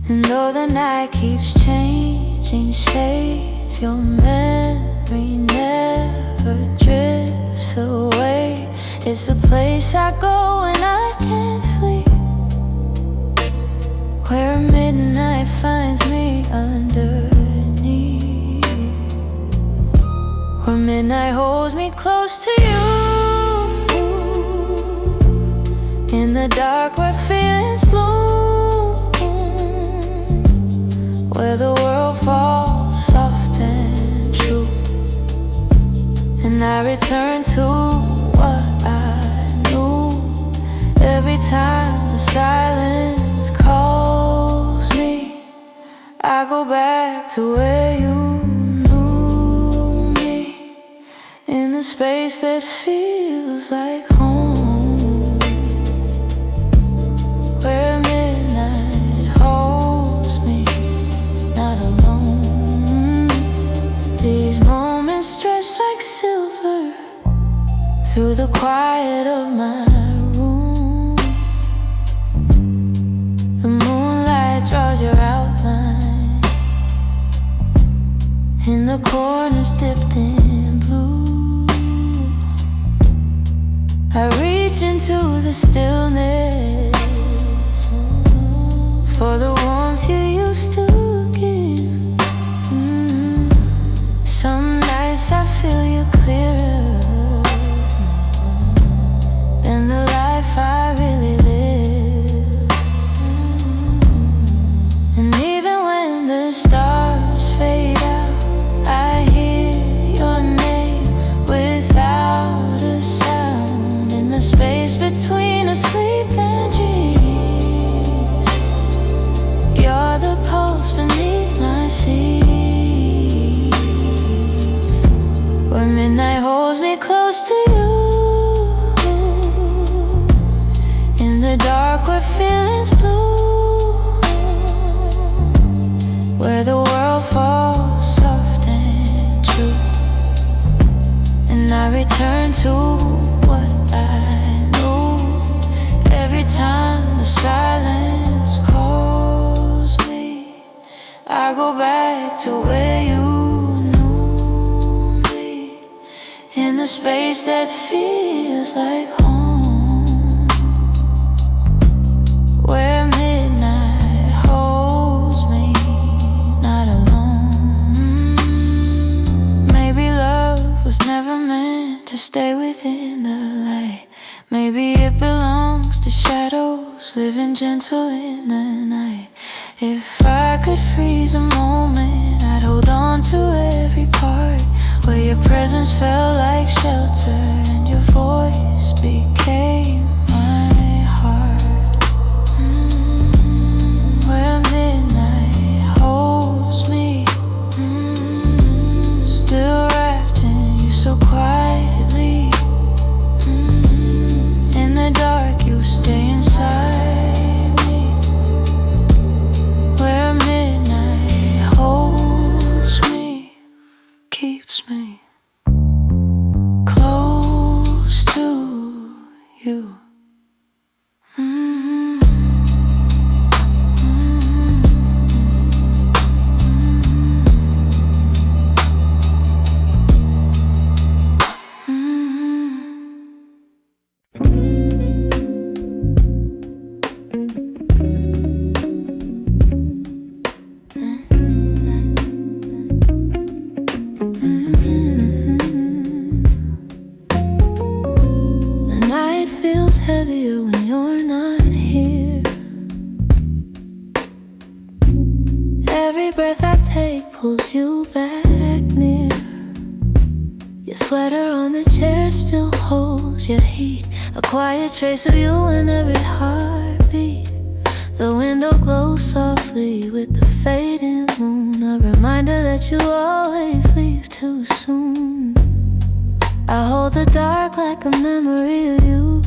And though the night keeps changing shades, your memory never drifts away. It's the place I go when I can't sleep, where midnight finds me underneath, where midnight holds me close to you, in the dark where feelings bloom, where the world falls soft and true. And I return to what I knew every time the silence calls me. I go back to where you knew me, in the space that feels like home, where midnight holds me, not alone. These moments stretch like silver through the quiet of my room. The moonlight draws your outline in the corners dipped in blue. I reach into the stillness for the warmth you used to give. Some nights I feel you clearer than the life I really live. And even when the stars fade out, I hear your name without a sound, in the space between asleep and dreams. You're the pulse beneath my seas, where midnight holds me close to you, in the dark where feelings bloom, where the world falls soft and true. And I return to what I knew every time the silence calls me. I go back to where you knew me, in the space that feels like home, where midnight holds me, not alone. Maybe love was never meant to stay within the light. Maybe it belongs to shadows, living gentle in the night. If I could freeze a moment, I'd hold on to every part where your presence felt like shelter and your voice became my heart. Where midnight holds me, still wrapped in you so quietly. In the dark you stay inside me. Where midnight holds me, keeps me close to you. Feels heavier when you're not here. Every breath I take pulls you back near. Your sweater on the chair still holds your heat, a quiet trace of you in every heartbeat. The window glows softly with the fading moon, a reminder that you always leave too soon. I hold the dark like a memory of you,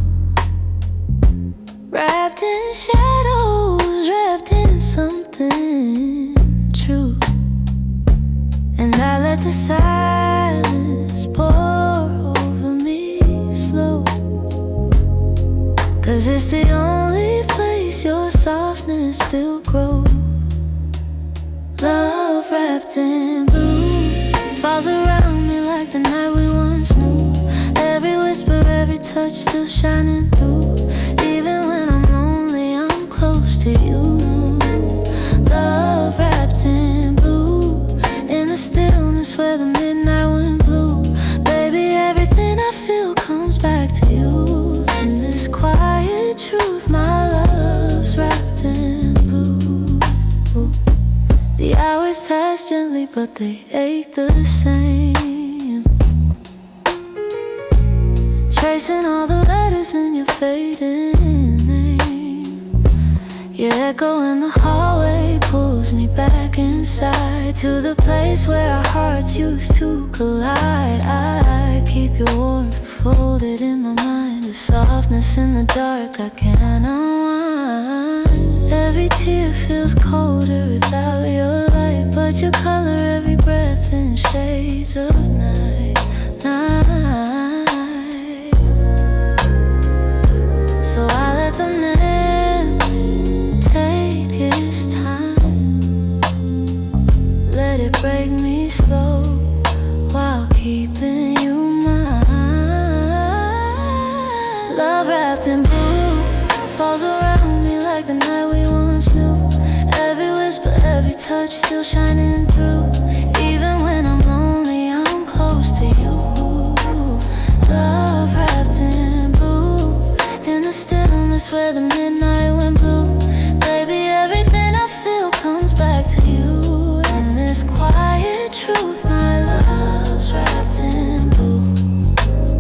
wrapped in shadows, wrapped in something true. And I let the silence pour over me slow, 'cause it's the only place your softness still grows. Love wrapped in blue falls around me like the night we once knew. Every whisper, every touch still shining through. Even when I'm lonely, I'm close to you. Love wrapped in blue, in the stillness where the midnight wind blew. Baby, everything I feel comes back to you. In this quiet truth, my love's wrapped in blue. The hours pass gently, but they ache the same, tracing all the letters in your fading name. Your echo in the hallway pulls me back inside, to the place where our hearts used to collide. I keep your warmth folded in my mind, a softness in the dark I can't unwind. Every tear feels colder without your light, but your color every breath in shades of night. So I let the memory take its time, let it break me slow while keeping you mine. Love wrapped in blue falls around me like the night we once knew. Every whisper, every touch still shining through. Even when I'm lonely, I'm close to you. Love wrapped in blue, in the stillness where the midnight wind blew. Baby, everything I feel comes back to you. In this quiet truth, my love's wrapped in blue.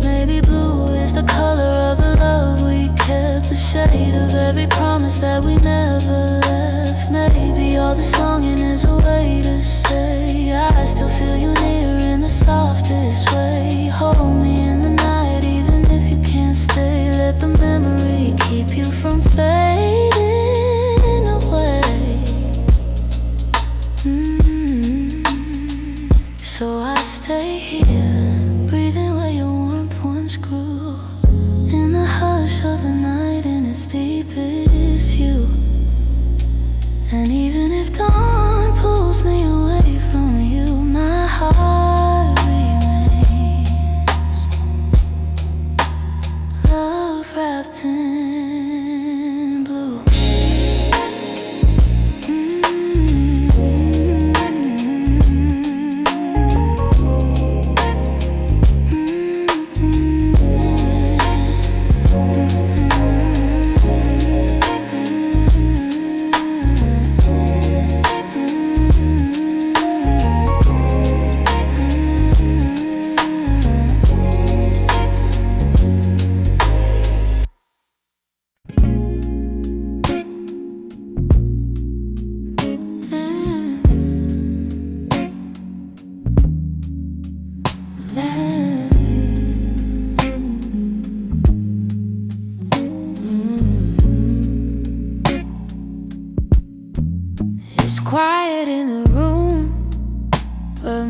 Maybe blue is the color of the love we kept, the shade of every promise that we never left. Maybe all this longing is a way to say I still feel you near in the softest way. Hold me in the night even if you can't stay. Let the memory keep you from fading away. So I stay here, breathing where your warmth once grew. In the hush of the night, in its deepest you. And even if dawn pulls me away from you, my heart remains. Love wrapped in blue.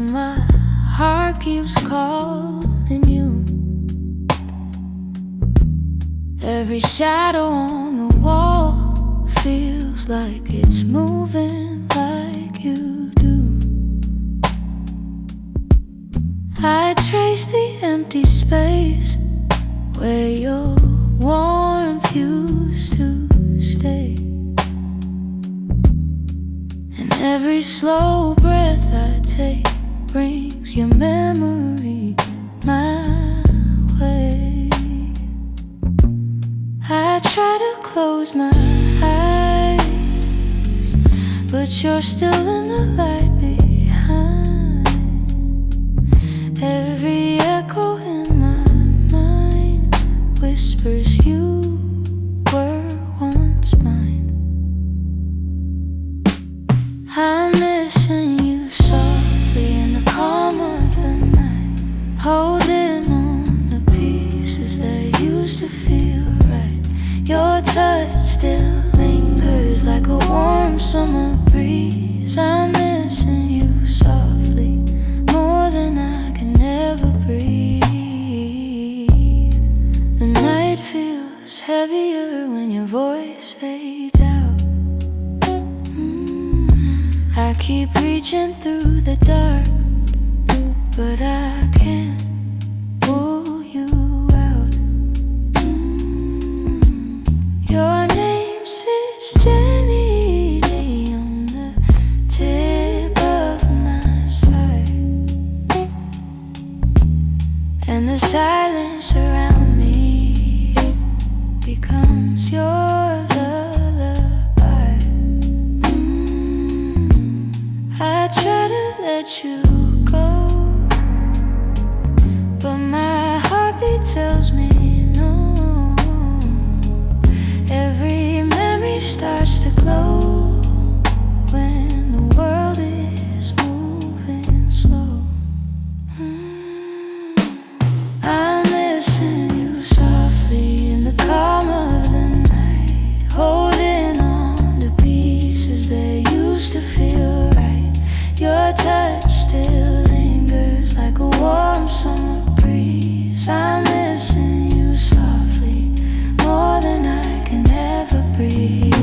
my heart keeps calling you. Every shadow on the wall feels like it's moving like you do. I trace the empty space where your warmth used to stay. And every slow breath I take brings your memory my way. I try to close my eyes, but you're still in the light behind. Every echo in my mind whispers you were once mine. I'm missing you softly in the calm of the night, holding on to pieces that used to feel right. Your touch still lingers like a warm summer breeze. I'm missing you softly, more than I can ever breathe. The night feels heavier when your voice fades out. I keep reaching through the dark, but I can't pull you out. Your name sits gently on the tip of my side, and the silence around me becomes your lullaby. I try to let you go, but my heartbeat tells me no. Every memory starts to glow when the world is moving slow. I'm missing you softly in the calm of the night, holding on to pieces that used to feel right. Your touch still lingers like a warm summer breeze. I'm missing you softly, more than I can ever breathe.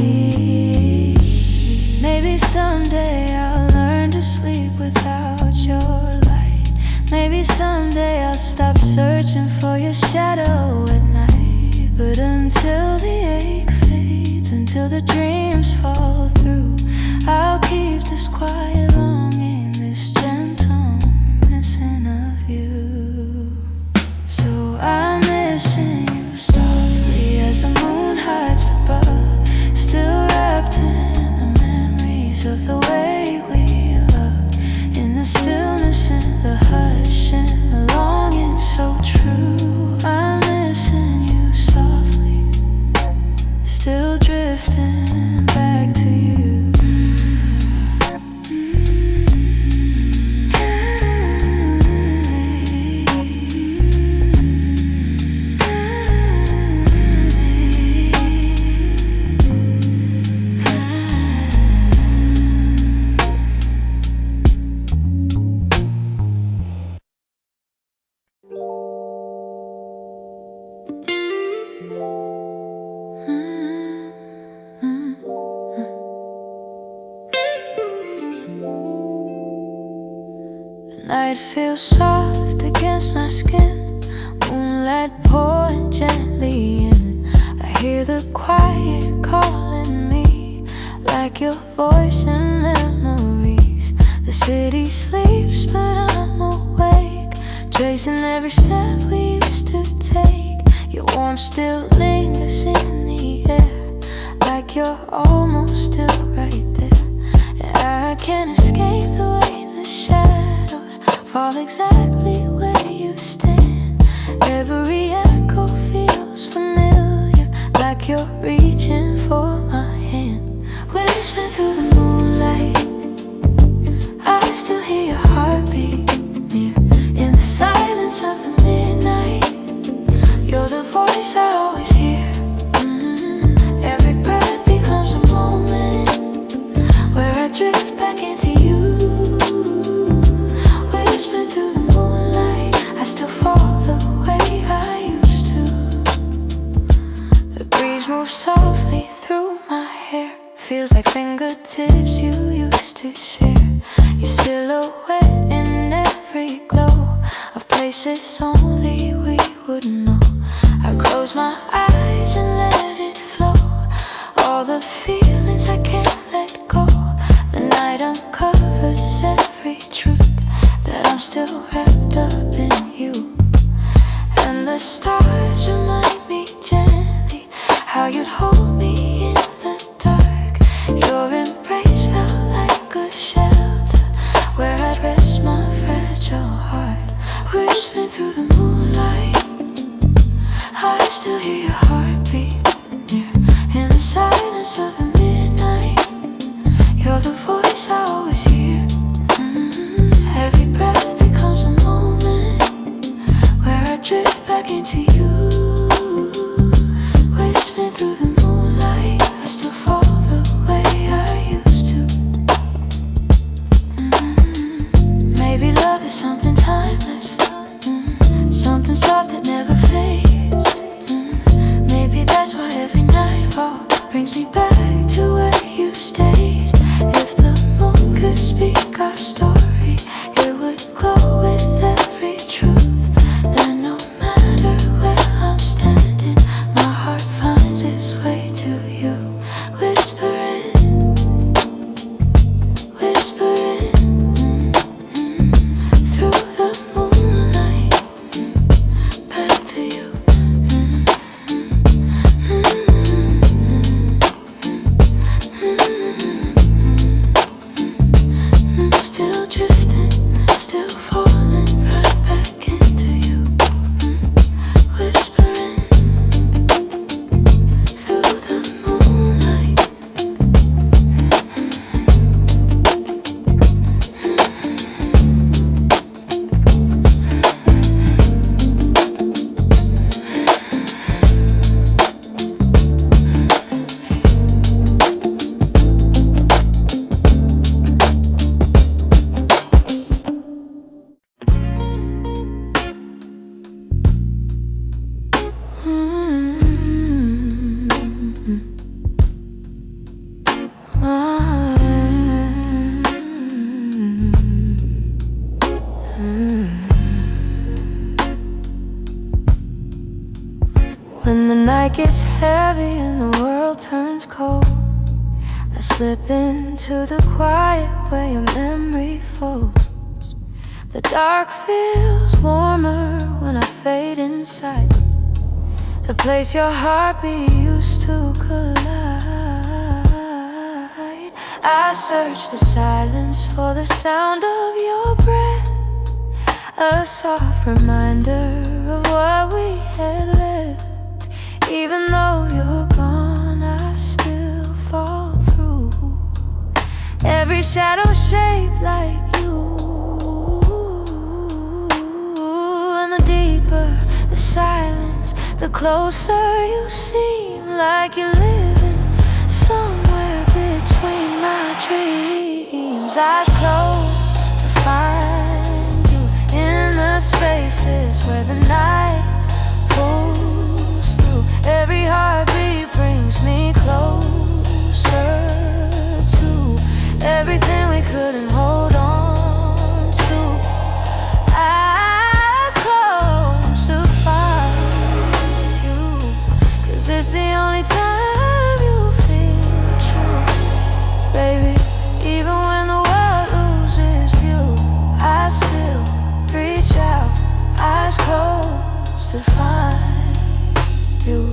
Maybe someday I'll learn to sleep without your light. Maybe someday I'll stop searching for your shadow at night. But until the ache fades, until the dreams fall through, I'll keep this quiet longing, this gentle missing of you. So I'm missing you softly as the moon hides above, still wrapped in the memories of the way we loved, in the stillness and the hush and the longing so true. I'm missing you softly, still drifting back to you. The night feels soft against my skin, moonlight pouring gently in. I hear the quiet calling me, like your voice in memories. The city sleeps but I'm awake, tracing every step we used to take. Your warmth still lingers in the air, like you're almost still right there. And I can't escape the way the shadows fall exactly where you stand. Every echo feels familiar, like you're reaching for my hand. Whispering through the moonlight, I still hear your heartbeat near. In the silence of the midnight, you're the voice I always hear. Every breath becomes a moment where I drift back into you. move softly through my hair. Feels like fingertips you used to share. Your silhouette in every glow of places only we would know. I close my eyes and let it flow. All the feelings I can't let go. The night uncovers every truth, that I'm still wrapped up in you. And the stars remind me gently how you'd hold me in the dark. Your embrace felt like a shelter where I'd rest my fragile heart. Whispering through the moonlight, I still hear your heartbeat near. In the silence of the midnight, you're the voice I always hear. Every breath becomes a moment where I drift back into you. Whispering through the moonlight, I still fall the way I used to. Maybe love is something timeless, something soft that never fades. Maybe that's why every nightfall brings me back to where you stayed. If the moon could speak our story, it would glow with every truth. That no matter where I'm standing, my heart finds its way to you. Whispering, whispering through the moonlight, back to you. Still drifting, still falling right back into you. Whispering through the moonlight. When the night gets heavy and the world turns cold, I slip into the quiet where your memory folds. The dark feels warmer when I fade inside, the place your heartbeat used to collide. I search the silence for the sound of your breath, a soft reminder of what we had left. Even though you're gone, I still fall through. Every shadow shaped like you. And the deeper the silence, the closer you seem, like you're living somewhere between my dreams. Eyes closed to find you in the spaces where the night pulls through. Every heartbeat brings me closer to everything we couldn't hold on to. Eyes closed to find you, 'cause it's the only time you feel true. Baby, even when the world loses view, I still reach out, eyes closed to find you.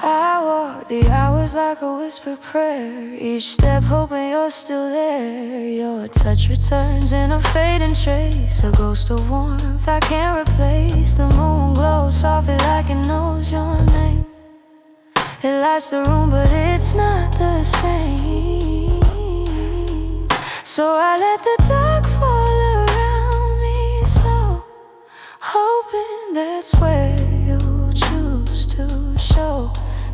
I walk the hours like a whispered prayer, each step hoping you're still there. Your touch returns in a fading trace, a ghost of warmth I can't replace. The moon glows softly like it knows your name. It lights the room but it's not the same. So I let the dark fall around me slow, hoping that's where you choose to show.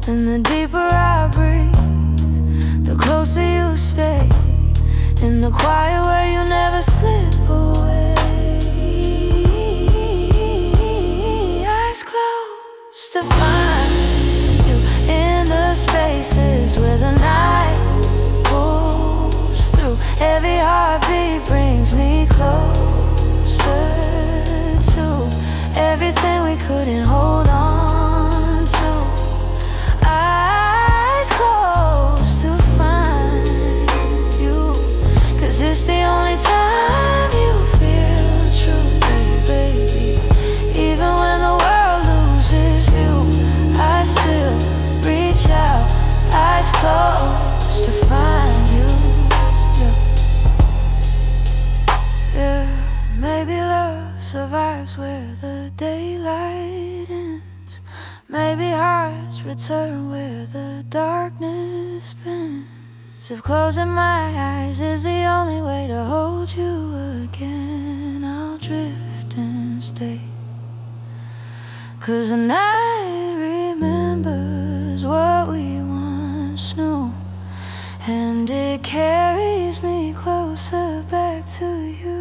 And the deeper I breathe, the closer you stay, in the quiet where you never slip away. Eyes closed to find everything we couldn't hold on to. Eyes closed to find you, 'cause it's the only time you feel true, baby. Even when the world loses view, I still reach out, eyes closed to find you. Yeah, maybe love survives where the daylight ends. Maybe hearts return where the darkness bends. If closing my eyes is the only way to hold you again, I'll drift and stay. 'Cause the night remembers what we once knew, and it carries me closer back to you.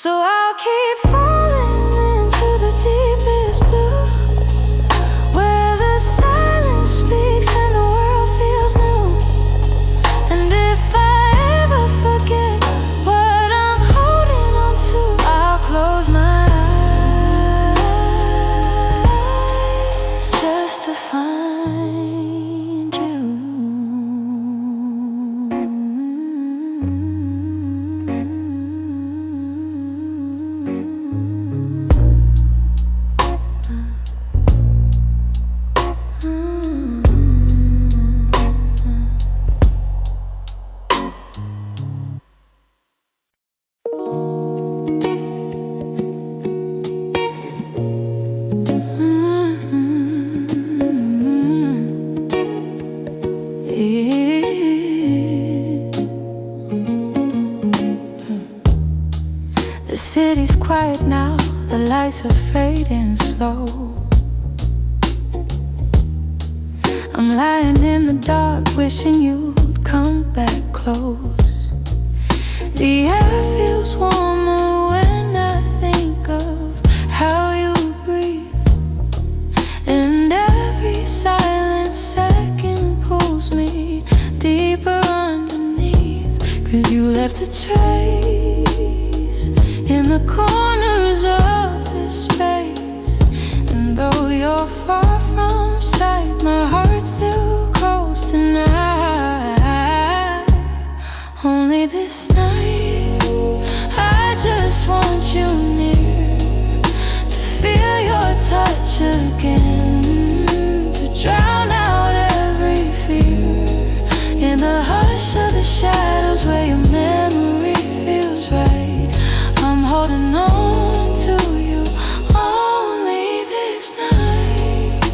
So I'll keep falling into the deepest blue, where the silence speaks and the world feels new. And if I ever forget what I'm holding on to, I'll close my eyes just to find you. The city's quiet now, the lights are fading slow. I'm lying in the dark, wishing you'd come back close. The air feels warmer when I think of how you breathe, and every silent second pulls me deeper underneath. 'Cause you left a trace in the corners of this space, and though you're far from sight, my heart's still close tonight. Only this night, I just want you near, to feel your touch again, to drown out every fear in the hush of the shadows where your memory feels right. I'm holding on to you only this night.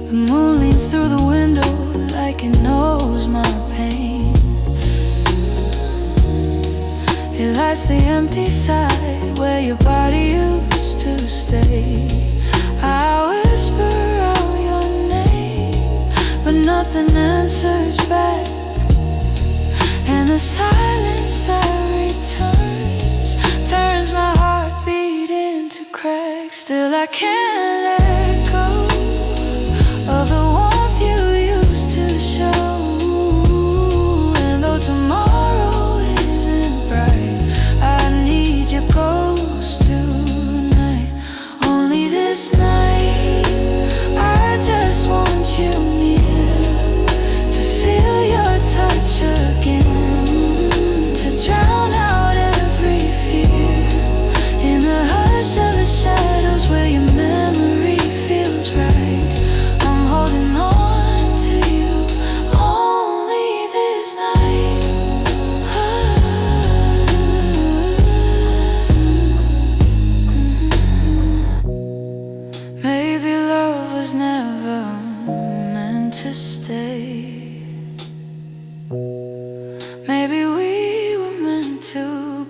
The moon leans through the window like it knows my pain. It lights the empty side where your body used to stay. I whisper out your name, but nothing answers back. And the silence that returns turns my heartbeat into cracks. Still I can't let go of the warmth you used to show. And though tomorrow isn't bright, I need your ghost tonight. Only this night, I just want you near, to feel your touch again, to drown out every fear in the hush of the shadows where your memory feels right. I'm holding on to you only this night. Maybe love was never meant to stay. Maybe we were meant to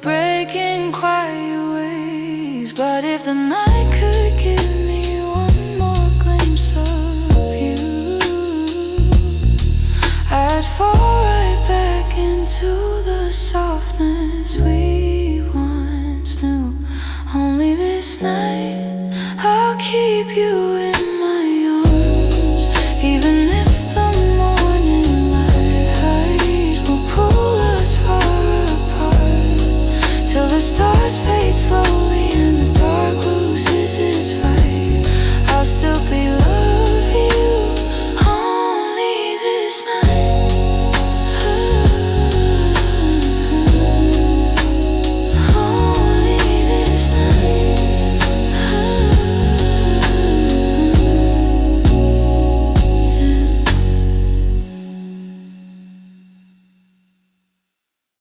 break in quiet ways. But if the night could give me one more glimpse of you, I'd fall right back into the softness we once knew. Only this night, I'll keep you in my arms, even if the morning light till the stars fade slowly and the dark loses its fight. I'll still be loved.